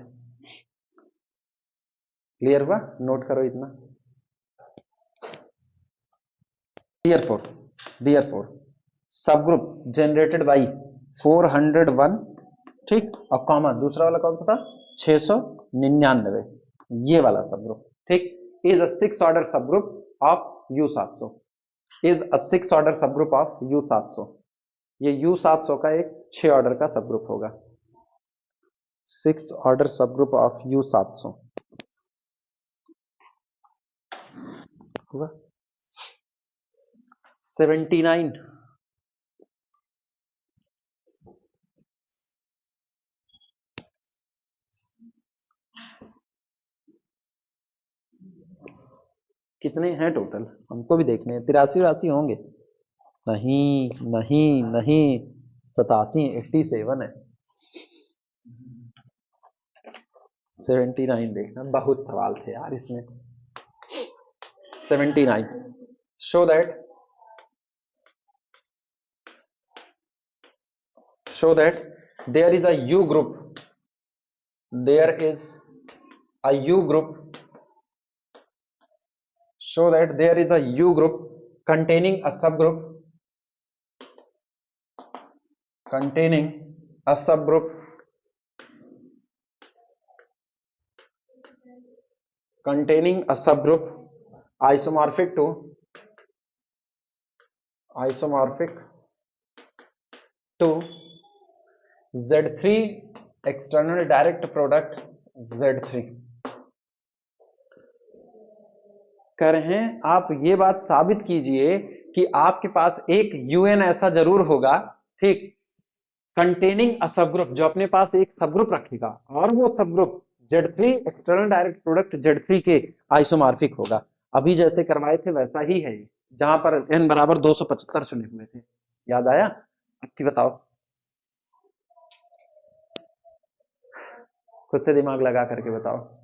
क्लियर हुआ? नोट करो इतना। Therefore सबग्रुप जनरेटेड बाई 401, ठीक, और कॉमा दूसरा वाला कौन सा था, 699, ये वाला सबग्रुप, ठीक, is a 6 order subgroup of U700, is a 6 order subgroup of U700। ये U700 का एक 6 ऑर्डर का सबग्रुप होगा, 6 ऑर्डर सबग्रुप ऑफ U700 होगा। 79, कितने हैं टोटल, हमको भी देखने हैं। 83 होंगे, नहीं नहीं नहीं, 87, 87 है। 79 देखना, बहुत सवाल थे यार इसमें। 79, show that there is a U group, there is a U group, show that there is a U group containing a subgroup, containing a subgroup, containing a subgroup isomorphic to Z3 external direct product Z3। कह रहे हैं आप ये बात साबित कीजिए कि आपके पास एक यूएन ऐसा जरूर होगा, ठीक, कंटेनिंग अ सबग्रुप, जो अपने पास एक सबग्रुप रखेगा और वो subgroup Z3 external direct product Z3 के आइसोमॉर्फिक होगा। अभी जैसे करवाए थे वैसा ही है, जहां पर n बराबर 275 चुने हुए थे। याद आया? आपकी बताओ, खुद से दिमाग लगा करके बताओ।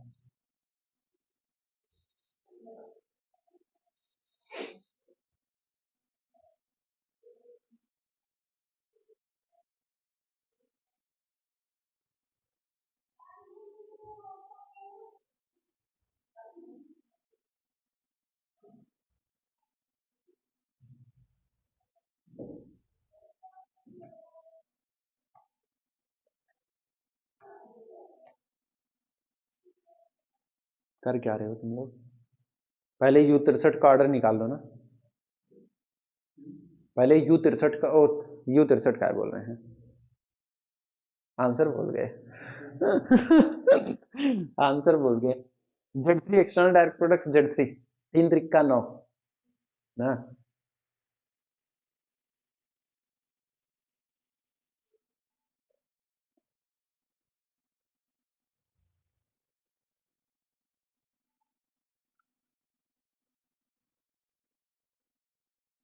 कर क्या रहे हो तुम लोग? पहले U63 का ऑर्डर निकाल लो ना, पहले U63 का, U63 का बोल रहे हैं, आंसर बोल गए। आंसर बोल गए। Z3 external direct product Z3, 3 Trika 9 ना।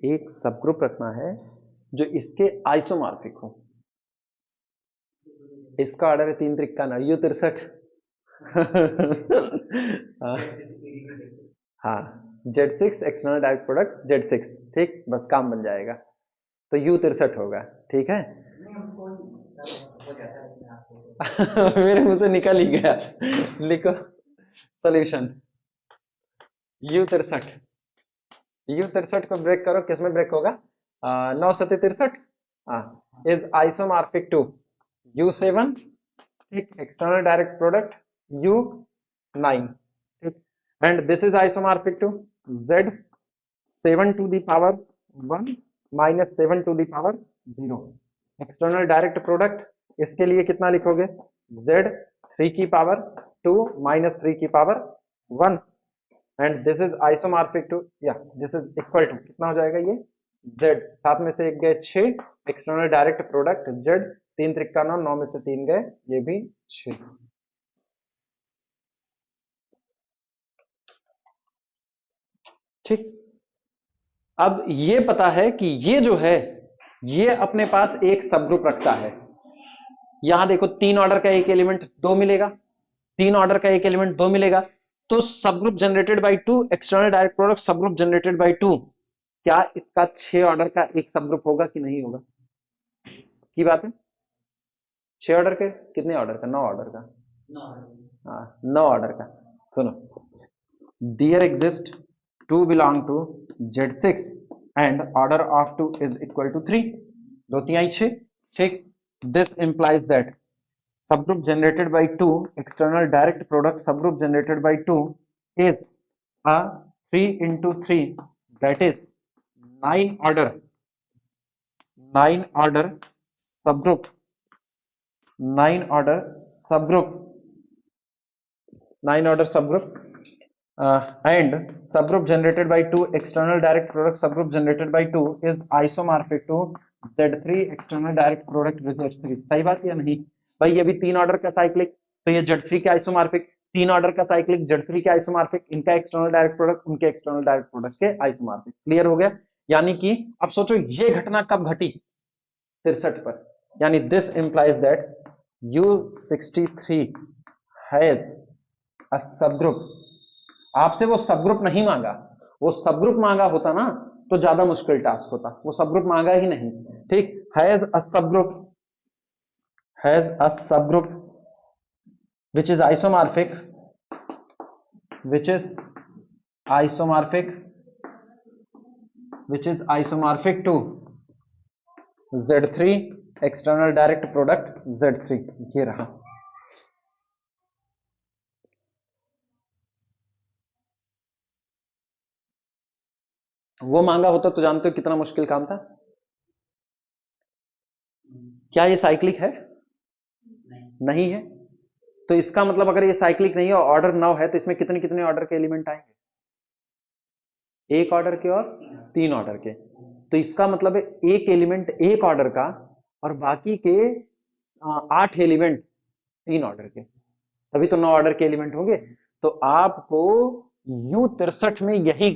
एक सबग्रुप रखना है जो इसके आइसोमॉर्फिक हो। इसका ऑर्डर है 3 त्रिका 9, U63। हाँ, Z6 external direct product Z6, ठीक, बस काम बन जाएगा। तो U63 होगा, ठीक है। मेरे मुंह से निकल ही गया। लिखो सॉल्यूशन, U63, U63 को ब्रेक करो, किसमें ब्रेक होगा, 9 सत्य 63, हाँ, इज आइसोमॉर्फिक टू U7, ठीक, एक्सटर्नल डायरेक्ट प्रोडक्ट U9, ठीक, and this is isomorphic to Z7 to the power 1 minus 7 to the power 0। External direct product इसके लिए कितना लिखोगे, Z3 की पावर 2 minus 3 की power 1, and this is isomorphic to, या दिस इज इक्वल टू, कितना हो जाएगा ये, जेड, 7 में से 1 गए 6, external direct product Z, 3 Trika 9, 9 में से 3 गए, ये भी 6। ठीक, अब ये पता है कि ये जो है ये अपने पास एक सब ग्रुप रखता है। यहां देखो 3 ऑर्डर का एक एलिमेंट 2 मिलेगा, 3 ऑर्डर का एक एलिमेंट 2 मिलेगा, तो सब group generated by 2, external direct product सब ग्रुप जनरेटेड बाय 2, क्या इसका 6 ऑर्डर का एक सब ग्रुप होगा कि नहीं होगा? की बात है, 6 ऑर्डर के, कितने ऑर्डर का? 9 ऑर्डर का। हाँ, 9 ऑर्डर का। सुनो, there exist 2 belong to Z6 and order of 2 is equal to 3, 2 3 6। ठीक, this implies that subgroup generated by 2 external direct product subgroup generated by 2 is a 3 into 3, that is 9 order subgroup, 9 order subgroup, 9 order subgroup, and subgroup generated by 2 external direct product subgroup generated by 2 is isomorphic to Z3 external direct product with Z3। सही बात या नहीं भाई? ये भी 3 ऑर्डर का साइक्लिक, तो ये Z3 के आइसोमॉर्फिक, 3 ऑर्डर का साइक्लिक Z3 के आइसोमॉर्फिक, इनका एक्सटर्नल डायरेक्ट प्रोडक्ट उनके एक्सटर्नल डायरेक्ट प्रोडक्ट के आइसोमॉर्फिक। क्लियर हो गया? यानी कि अब सोचो ये घटना कब घटी? 63 पर। यानी this implies that U63 has a subgroup. आपसे वो सब ग्रुप नहीं मांगा, वो सब ग्रुप मांगा होता ना तो ज्यादा मुश्किल टास्क होता, वो सब ग्रुप मांगा ही नहीं। ठीक, हैज अ सब group, has a subgroup which is isomorphic, which is isomorphic, which is isomorphic to Z3 external direct product Z3। ये रहा। वो मांगा होता तो जानते हो कितना मुश्किल काम था? क्या ये साइक्लिक है? नहीं है। तो इसका मतलब अगर ये साइक्लिक नहीं है और ऑर्डर 9 है तो इसमें कितने कितने ऑर्डर के एलिमेंट आएंगे? 1 ऑर्डर के और 3 ऑर्डर के। तो इसका मतलब है एक एलिमेंट 1 ऑर्डर का और बाकी के 8 एलिमेंट 3 ऑर्डर के, तभी तो 9 ऑर्डर के एलिमेंट होंगे। तो आपको U63 में यही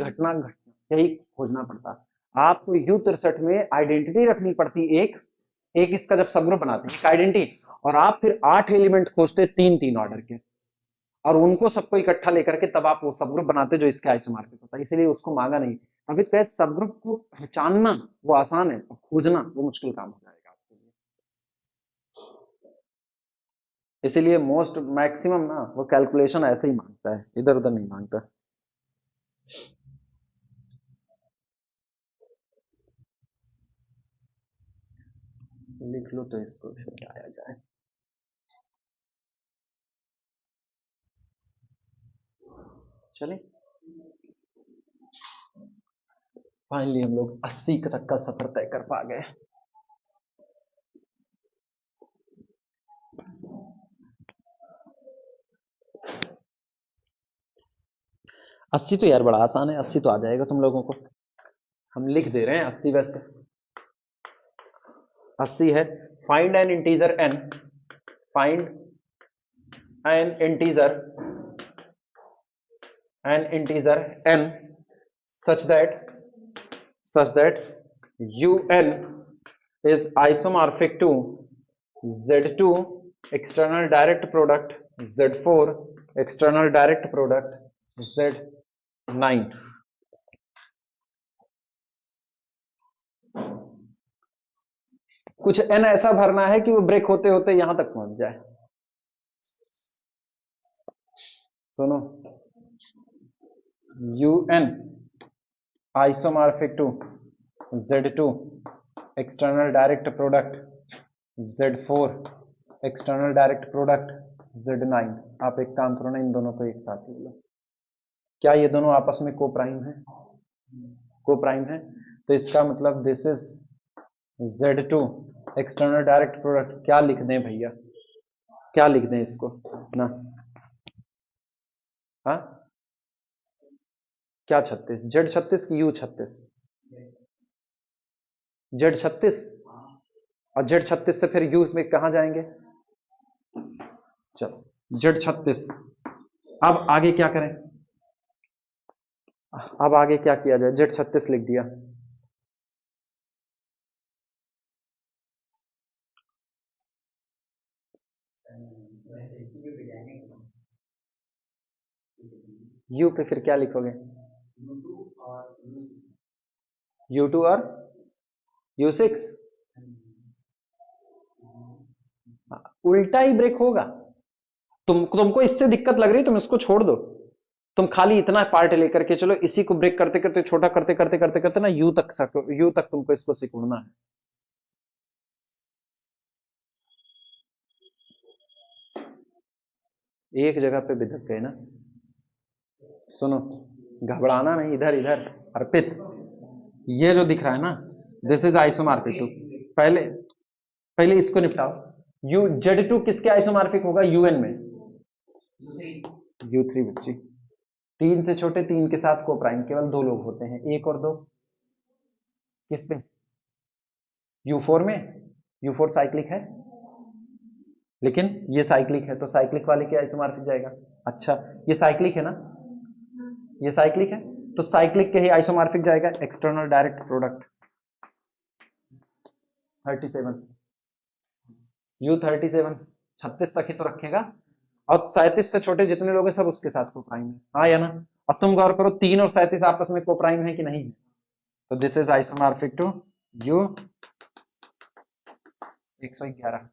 यही खोजना पड़ता। आपको U63 में आइडेंटिटी रखनी पड़ती एक, एक इसका जब सबग्रुप बनाते हैं आइडेंटिटी, और आप फिर 8 एलिमेंट खोजते 3 ऑर्डर के, और उनको सबको इकट्ठा लेकर के तब आप वो सबग्रुप बनाते जो इसके आइसोमॉर्फिक होता है। इसलिए उसको मांगा नहीं। अभी तो सबग्रुप को पहचानना वो आसान है, खोजना वो मुश्किल काम हो जाएगा आपके लिए। इसीलिए मोस्ट मैक्सिमम ना वो कैलकुलेशन ऐसे ही मांगता है, इधर उधर नहीं मांगता। लिख लो तो इसको फिर आया जाए। चलिए, फाइनली हम लोग 80 तक का सफर तय कर पा गए। अस्सी तो यार बड़ा आसान है, 80 तो आ जाएगा तुम लोगों को। हम लिख दे रहे हैं 80। वैसे 80 है, find N integer n, find N integer n such that un is isomorphic to Z2 external direct product Z4 external direct product Z9। कुछ n ऐसा भरना है कि वो ब्रेक होते होते यहां तक पहुंच जाए। सुनो, un isomorphic to Z2 external direct product Z4 external direct product Z9। आप एक काम करो ना, इन दोनों को एक साथ ले लो। क्या ये दोनों आपस में को प्राइम है? को प्राइम है, तो इसका मतलब this is Z2 external direct product. क्या लिख दें भैया, क्या लिख दें इसको ना? हाँ, क्या 36? Z36 की U36? Z36, और Z36 से फिर U में कहां जाएंगे? चलो Z36, अब आगे क्या करें? अब आगे क्या किया जाए? Z36 लिख दिया, U पे फिर क्या लिखोगे? U2 और U6, उल्टा ही ब्रेक होगा। तुमको इससे दिक्कत लग रही, तुम इसको छोड़ दो, तुम खाली इतना पार्ट लेकर के चलो, इसी को ब्रेक करते करते छोटा करते करते करते करते ना यू तक तुमको इसको सिकुड़ना है। एक जगह पे बिधक गए ना। सुनो, घबराना नहीं, इधर इधर अर्पित, ये जो दिख रहा है ना, दिस इज आइसोमॉर्फिक टू। पहले पहले इसको निपटाओ। यू Z2 किसके आइसोमॉर्फिक होगा? UN में U3 बच्ची, 3 से छोटे 3 के साथ को प्राइम केवल 2 लोग होते हैं, 1 और 2। किस पे? U4 में। U4 साइक्लिक है, लेकिन ये साइक्लिक है तो साइक्लिक वाले के आइसोमॉर्फिक जाएगा। अच्छा, ये साइक्लिक है ना, ये साइक्लिक है तो साइक्लिक के ही आइसोमॉर्फिक जाएगा। एक्सटर्नल डायरेक्ट प्रोडक्ट 37, U37 36 तक ही तो रखेगा, और 37 से छोटे जितने लोग हैं सब उसके साथ को प्राइम है, हाँ या ना? अब तुम गौर करो, 3 और 37 आपस में को प्राइम है कि नहीं है? तो this is isomorphic to U 111।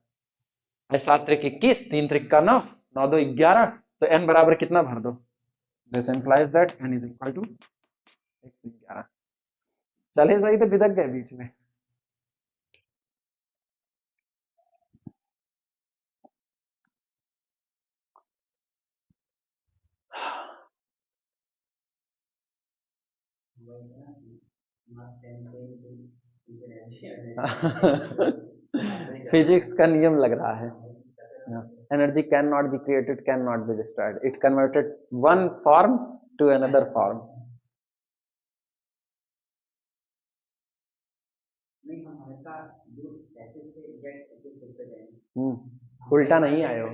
7 त्रिक 21, 3 त्रिक का 9, 9 2 11, तो n बराबर कितना भर दो? This implies that n is equal to 111। चले सही तो बिदक गए बीच में। फिजिक्स का नियम लग रहा है। Energy can not be created, can not be destroyed, it converted one form to another form. उल्टा नहीं आए हो।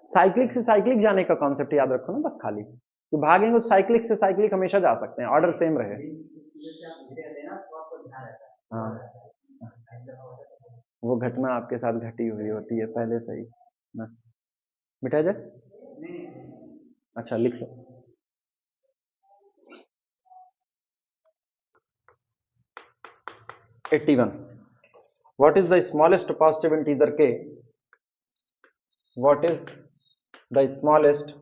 साइक्लिक से साइक्लिक जाने का कॉन्सेप्ट याद रखो ना बस, खाली कि भागेंगे तो साइक्लिक से साइक्लिक हमेशा जा सकते हैं, ऑर्डर सेम रहे। हाँ, वो घटना आपके साथ घटी हुई होती है पहले से ही ना। मिटा जाए? अच्छा लिख लो। '81. What is the smallest positive integer k? What is the smallest?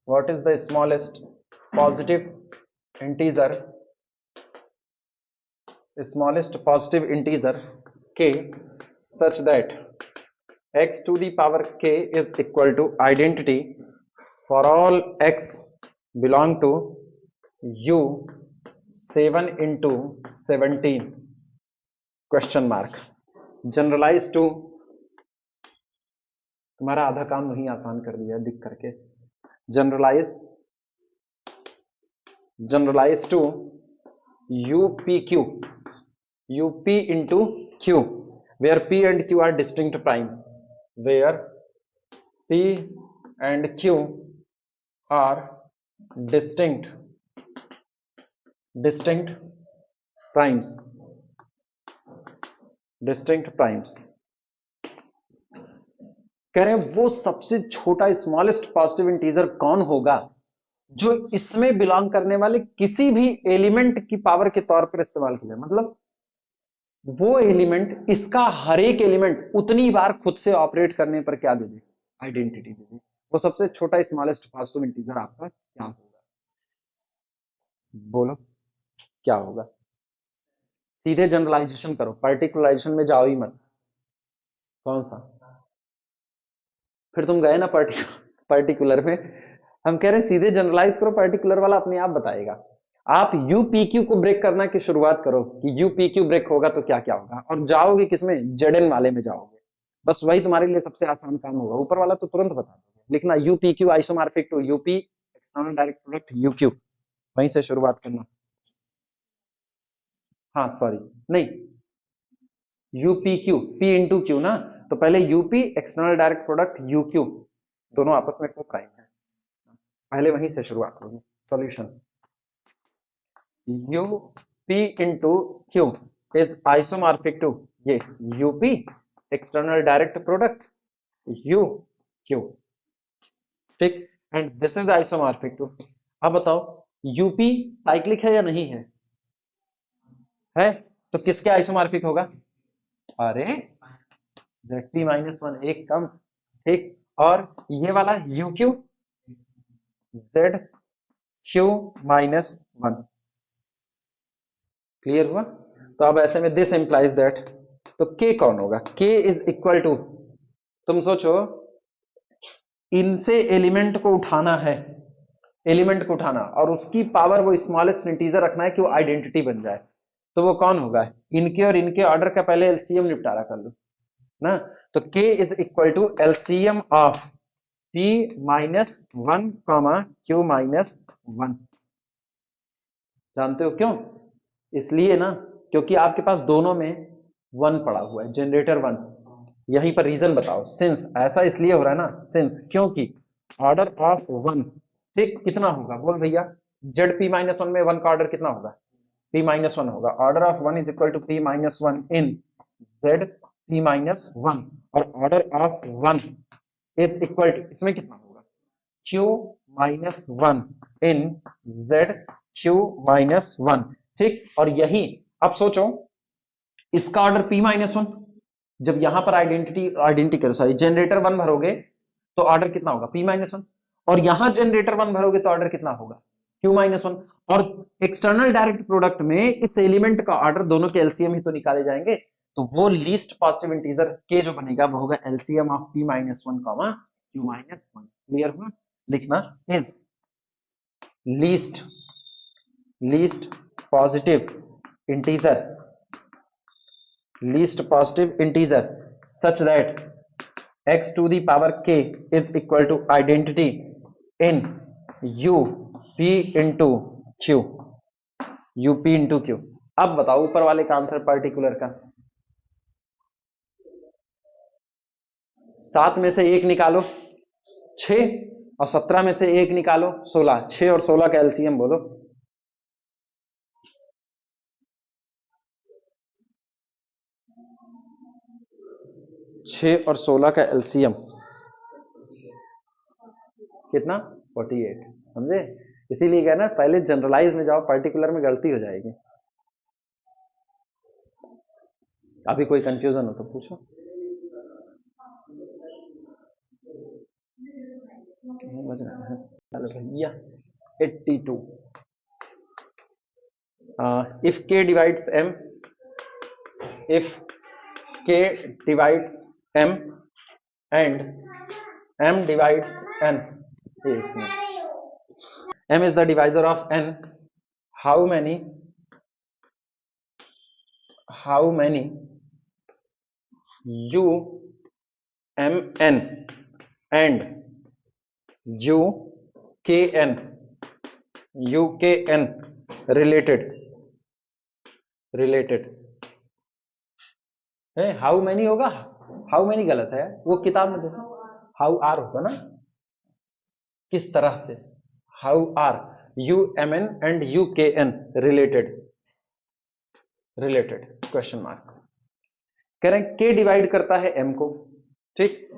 What is the smallest positive integer? Smallest positive integer k such that x to the power k is equal to identity for all x belong to u 7 into 17 question mark generalise to. तुम्हारा आधा काम वही आसान कर दिया दिख करके। Generalise to UP into Q, where P and Q are distinct prime, where P and Q are distinct primes, कह रहे हैं वो सबसे छोटा स्मॉलेस्ट पॉजिटिव इंटीजर कौन होगा जो इसमें बिलोंग करने वाले किसी भी एलिमेंट की पावर के तौर पर इस्तेमाल किया, मतलब वो एलिमेंट इसका हर एक एलिमेंट उतनी बार खुद से ऑपरेट करने पर क्या दे दे? आइडेंटिटी दे दे। वो सबसे छोटा स्मॉलेस्ट पॉजिटिव इंटीजर आपका क्या होगा? बोलो क्या होगा? सीधे जनरलाइजेशन करो, पर्टिकुलराइजेशन में जाओ ही मत। कौन सा? फिर तुम गए ना पर्टिकुलर में। हम कह रहे हैं सीधे जनरलाइज करो, पर्टिकुलर वाला अपने आप बताएगा। आप यूपीक्यू को ब्रेक करना की शुरुआत करो कि यूपीक्यू ब्रेक होगा तो क्या क्या होगा, और जाओगे किसमें? जेडएन वाले में जाओगे। बस वही तुम्हारे लिए सबसे आसान काम होगा। ऊपर वाला तो तुरंत बता दोगे, लिखना UPQ isomorphic to UP external direct product UQ, वहीं से शुरुआत करना। हाँ सॉरी, नहीं, UP Q, P into Q ना, तो पहले UP external direct product U Q, दोनों आपस में को प्राइम है, पहले वहीं से शुरुआत होगी। Solution U P into Q is isomorphic to ये UP external direct product U Q, ठीक, and this is isomorphic to. अब बताओ यूपी साइक्लिक है या नहीं है तो किसके आइसोमॉर्फिक होगा? अरे Zp माइनस वन, एक कम, ठीक, और ये वाला you Q Z Q minus one, clear हुआ? तो अब ऐसे में दिस इंप्लाइज दैट, तो k कौन होगा? k इज इक्वल टू, तुम सोचो इनसे एलिमेंट को उठाना है, एलिमेंट को उठाना और उसकी पावर वो स्मॉलेस्ट इंटीजर रखना है कि वो आइडेंटिटी बन जाए, तो वो कौन होगा? इनके और इनके ऑर्डर का पहले एलसीएम निपटारा कर लो ना, तो k is equal to LCM of p minus one comma q minus one. जानते हो क्यों? इसलिए ना क्योंकि आपके पास दोनों में वन पड़ा हुआ है, जनरेटर वन। यहीं पर रीजन बताओ, सिंस ऐसा इसलिए हो रहा है ना, सिंस क्योंकि ऑर्डर ऑफ वन, ठीक, कितना होगा बोल भैया? जेड पी माइनस वन में वन का ऑर्डर कितना होगा? पी माइनस वन होगा। Order of one is equal to P minus one in Z P minus one, और order of one is equal to, इसमें कितना होगा? Q minus one in Z Q minus one, ठीक, और यही अब सोचो इसका ऑर्डर पी माइनस वन, जब यहां पर आइडेंटिटी करो, सॉरी जनरेटर वन भरोगे तो ऑर्डर कितना होगा? पी माइनस वन, और यहां जनरेटर वन भरोगे तो ऑर्डर कितना होगा? क्यू माइनस वन, और एक्सटर्नल डायरेक्ट प्रोडक्ट में इस एलिमेंट का ऑर्डर दोनों के एलसीएम ही तो निकाले जाएंगे, तो वो लीस्ट पॉजिटिव इंटीजर के जो बनेगा वो होगा LCM of P minus one comma q minus one. Clear हुआ? लिखना is least least positive integer, least positive integer such that x to the power k is equal to identity in u p into q, u p into q। अब बताओ ऊपर वाले का आंसर पर्टिकुलर का, 7 में से एक निकालो 6 और 17 में से एक निकालो 16, 6 और 16 का एलसीएम बोलो। 6 और 16 का एलसीएम कितना? 48, समझे? इसीलिए कहना पहले जनरलाइज में जाओ, पर्टिकुलर में गलती हो जाएगी। अभी कोई कंफ्यूजन हो तो पूछो। बज रहा है चलो भैया 82। if k divides m, if k divides m and m divides n, m is the divisor of n, how many u m n and u k n related है? हाउ मैनी होगा, हाउ मैनी गलत है, वो किताब में देखो हाउ आर होगा ना, किस तरह से, how are U m n and U k n related question mark. कह रहे हैं के डिवाइड करता है एम को, ठीक,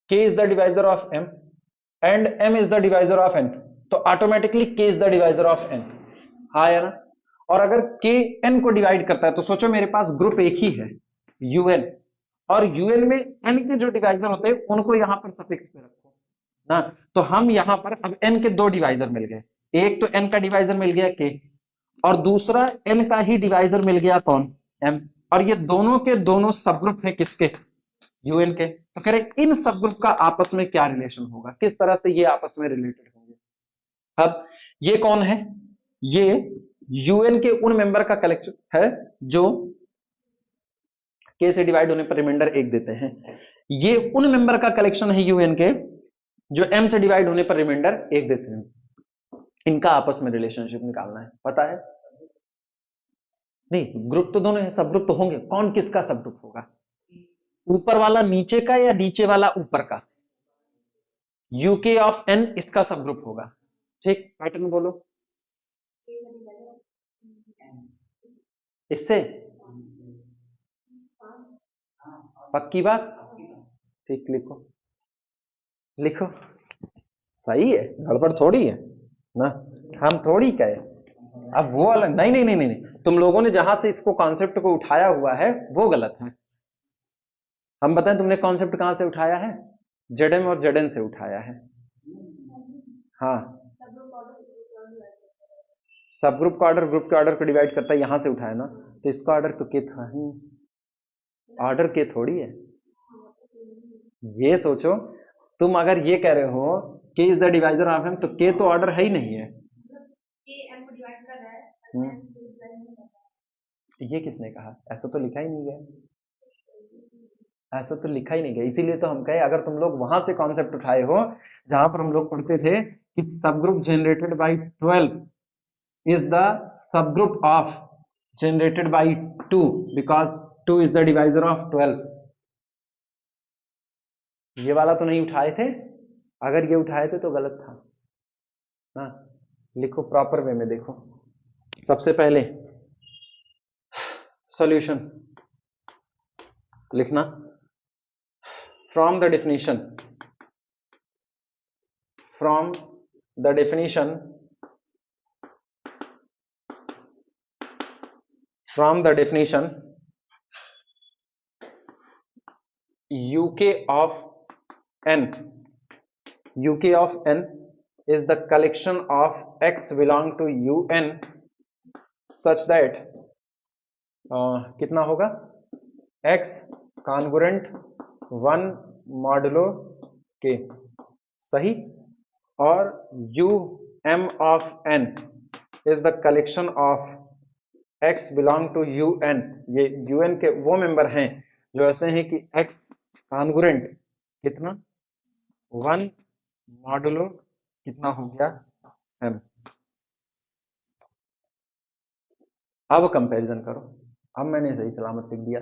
k is the divisor of m and m is the divisor of n, तो automatically k is the divisor of n, हाँ या ना? और अगर के एन को डिवाइड करता है तो सोचो मेरे पास ग्रुप एक ही है यूएन, और यूएन में एन के जो डिवाइजर होते हैं उनको यहां पर सफिक्स पे रखो ना, तो हम यहां पर अब एन के दो डिवाइजर मिल गए, एक तो एन का डिवाइजर मिल गया के, और दूसरा एन का ही डिवाइजर मिल गया कौन? एम, और ये दोनों के दोनों सब ग्रुप है किसके? यूएन के। तो कह रहे इन सब ग्रुप का आपस में क्या रिलेशन होगा, किस तरह से ये आपस में रिलेटेड होंगे। अब ये कौन है? ये यूएन के उन मेंबर का कलेक्शन है जो के से डिवाइड होने पर रिमाइंडर एक देते हैं, ये उन मेंबर का कलेक्शन है यूएन के जो एम से डिवाइड होने पर रिमाइंडर एक देते हैं। इनका आपस में रिलेशनशिप निकालना है, पता है? नहीं, ग्रुप तो दोनों है, सब ग्रुप तो होंगे, कौन किसका सब ग्रुप होगा? ऊपर वाला नीचे का या नीचे वाला ऊपर का? यूके ऑफ एन इसका सब ग्रुप होगा। ठीक, पैटर्न बोलो इससे, पक्की बात? ठीक, लिखो लिखो, सही है, गड़बड़ थोड़ी है ना, हम थोड़ी कहे। अब वो अलग, नहीं नहीं नहीं नहीं नहीं, तुम लोगों ने जहां से इसको कॉन्सेप्ट को उठाया हुआ है वो गलत है। हम बताएं तुमने कॉन्सेप्ट कहां से उठाया है? जेडएम और जेडएन से उठाया है। हाँ, सब ग्रुप का ऑर्डर ग्रुप के ऑर्डर को डिवाइड करता है, यहां से उठाया ना, तो इसका ऑर्डर तो के था ही, ऑर्डर के थोड़ी है। ये सोचो, तुम अगर ये कह रहे हो k is the divisor of m, तो के तो ऑर्डर है ही नहीं है। ये किसने कहा? ऐसा तो लिखा ही नहीं गया, ऐसा तो लिखा ही नहीं गया, इसीलिए तो हम कहे अगर तुम लोग वहां से कॉन्सेप्ट उठाए हो जहां पर हम लोग पढ़ते थे कि सब group generated by 12 is the subgroup of generated by 2 because 2 is the divisor of 12। ये वाला तो नहीं उठाए थे, अगर ये उठाए थे तो गलत था ना। लिखो प्रॉपर वे में, देखो सबसे पहले सॉल्यूशन लिखना, from the definition, from the definition, from the definition uk of n, uk of n is the collection of x belong to un such that कितना होगा, x congruent 1 मॉडुलो के, सही, और um of n is the collection of x belong to un, ये un के वो मेंबर हैं जो ऐसे हैं कि x कॉन्ग्रुएंट कितना 1 मॉडुलो कितना हो गया m। अब कंपैरिजन करो, अब मैंने सही सलामत लिख दिया,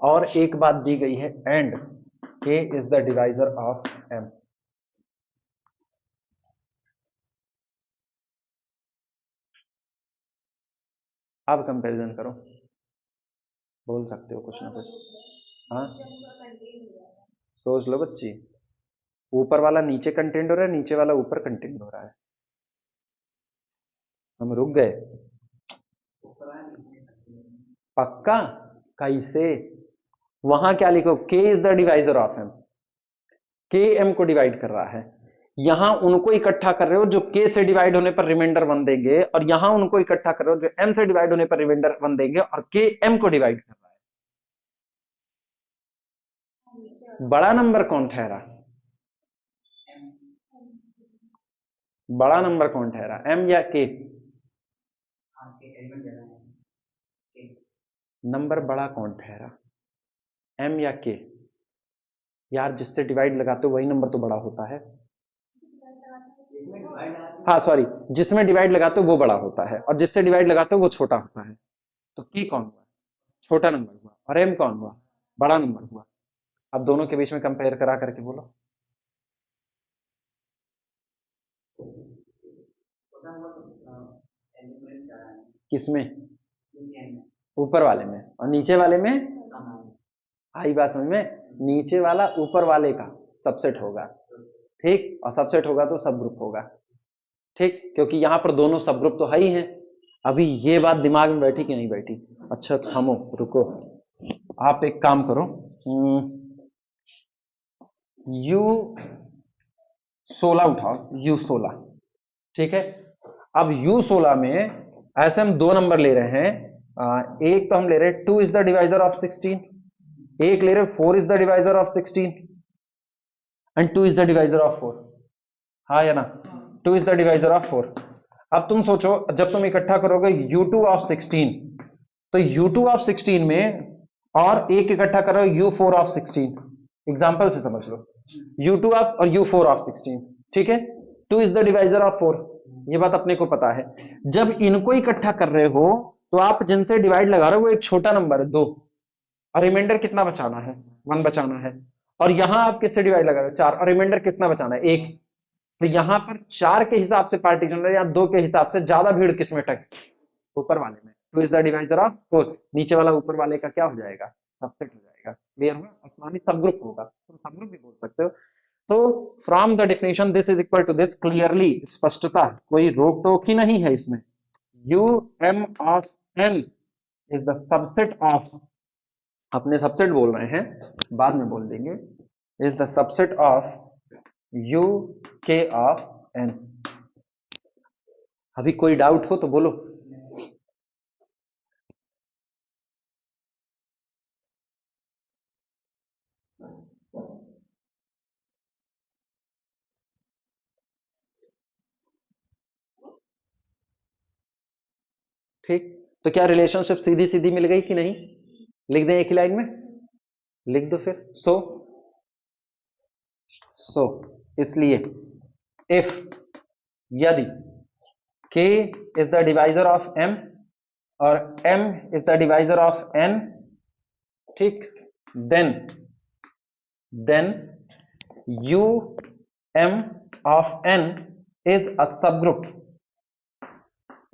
और एक बात दी गई है and k is the divisor of m। अब कंपैरिजन करो, बोल सकते हो कुछ ना कुछ। हाँ, सोच लो बच्ची, ऊपर वाला नीचे कंटेंट हो रहा है, नीचे वाला ऊपर कंटेंट हो रहा है, हम रुक गए। पक्का? कैसे? वहां क्या लिखो, k is the divisor of m, k m को डिवाइड कर रहा है, यहां उनको इकट्ठा कर रहे हो जो k से डिवाइड होने पर रिमाइंडर 1 देंगे, और यहां उनको इकट्ठा कर रहे हो जो m से डिवाइड होने पर रिमाइंडर 1 देंगे, और k m को डिवाइड कर रहा है। बड़ा नंबर कौन ठहरा? बड़ा नंबर कौन ठहरा, m या k? नंबर बड़ा कौन ठहरा, m या k? यार जिससे डिवाइड लगाते हो वही नंबर तो बड़ा होता है। हाँ सॉरी, जिसमें डिवाइड लगाते हो वो बड़ा होता है, और जिससे डिवाइड लगाते हो वो छोटा होता है। तो k कौन हुआ? छोटा नंबर हुआ, और m कौन हुआ? बड़ा नंबर हुआ। अब दोनों के बीच में कंपेयर करा करके बोलो। किसमें? ऊपर वाले में, और नीचे वाले में? आई बात समझ में? नीचे वाला ऊपर वाले का सबसेट होगा, ठीक, और सबसेट होगा तो सब ग्रुप होगा, ठीक, क्योंकि यहां पर दोनों सब ग्रुप तो है ही हैं। अभी ये बात दिमाग में बैठी कि नहीं बैठी? अच्छा थमो, रुको, आप एक काम करो, U16 उठाओ, U16, ठीक है। अब U16 में ऐसे हम दो नंबर ले रहे हैं, एक तो हम ले रहे हैं 2 इज द डिवाइजर ऑफ 16, एक ले रहे हैं 4 is the divisor of 16, and 2 is the divisor of 4, हाँ या ना? 2 इज द डिवाइजर ऑफ 4। अब तुम सोचो, जब तुम इकट्ठा करोगे U2 ऑफ 16, तो U2 ऑफ 16 में और एक इकट्ठा करो U4 ऑफ 16, एग्जाम्पल से समझ लो, U2 ऑफ और U4 ऑफ 16, ठीक है। 2 इज द डिवाइजर ऑफ 4, ये बात अपने को पता है। जब इनको इकट्ठा कर रहे हो तो आप जिनसे डिवाइड लगा रहे हो वो एक छोटा नंबर है 2, और रिमाइंडर कितना बचाना है, 1 बचाना है। और यहां आप किससे डिवाइड लगा रहे हो, 4, और रिमाइंडर कितना बचाना है, 1। तो यहां पर 4 के हिसाब से पार्टीशन है या 2 के हिसाब से, ज्यादा भीड़ किसमें टक, ऊपर वाले में। Two is the divisor of 4, नीचे वाला ऊपर वाले का क्या हो जाएगा, सबसेट हो जाएगा। क्लियर हुआ, आसमानी सब ग्रुप होगा, तुम सब ग्रुप भी बोल सकते हो। तो from the definition this is equal to this, clearly, स्पष्टता, कोई रोक टोक ही नहीं है इसमें। U m of n is the subset of, अपने सबसेट बोल रहे हैं, बाद में बोल देंगे, is the subset of U k of n. अभी कोई डाउट हो तो बोलो। ठीक, तो क्या रिलेशनशिप सीधी सीधी मिल गई कि नहीं, लिख दें एक ही लाइन में, लिख दो फिर। सो इसलिए इफ, यदि k is the divisor of m और m is the divisor of n, ठीक, then u m of n is a subgroup,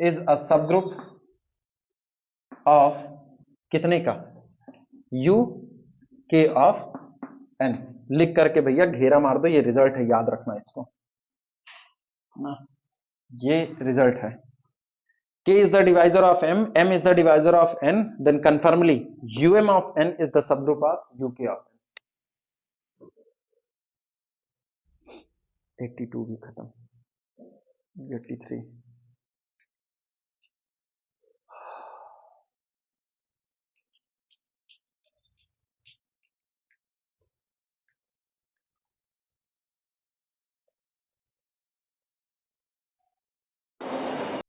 is a subgroup of कितने का, u k ऑफ n। लिख करके भैया घेरा मार दो, ये रिजल्ट है, याद रखना इसको ना, ये रिजल्ट है। k is the divisor of m is the divisor of n, then confirmly um of n is the subgroup of uk of n। 82 भी खत्म, 83।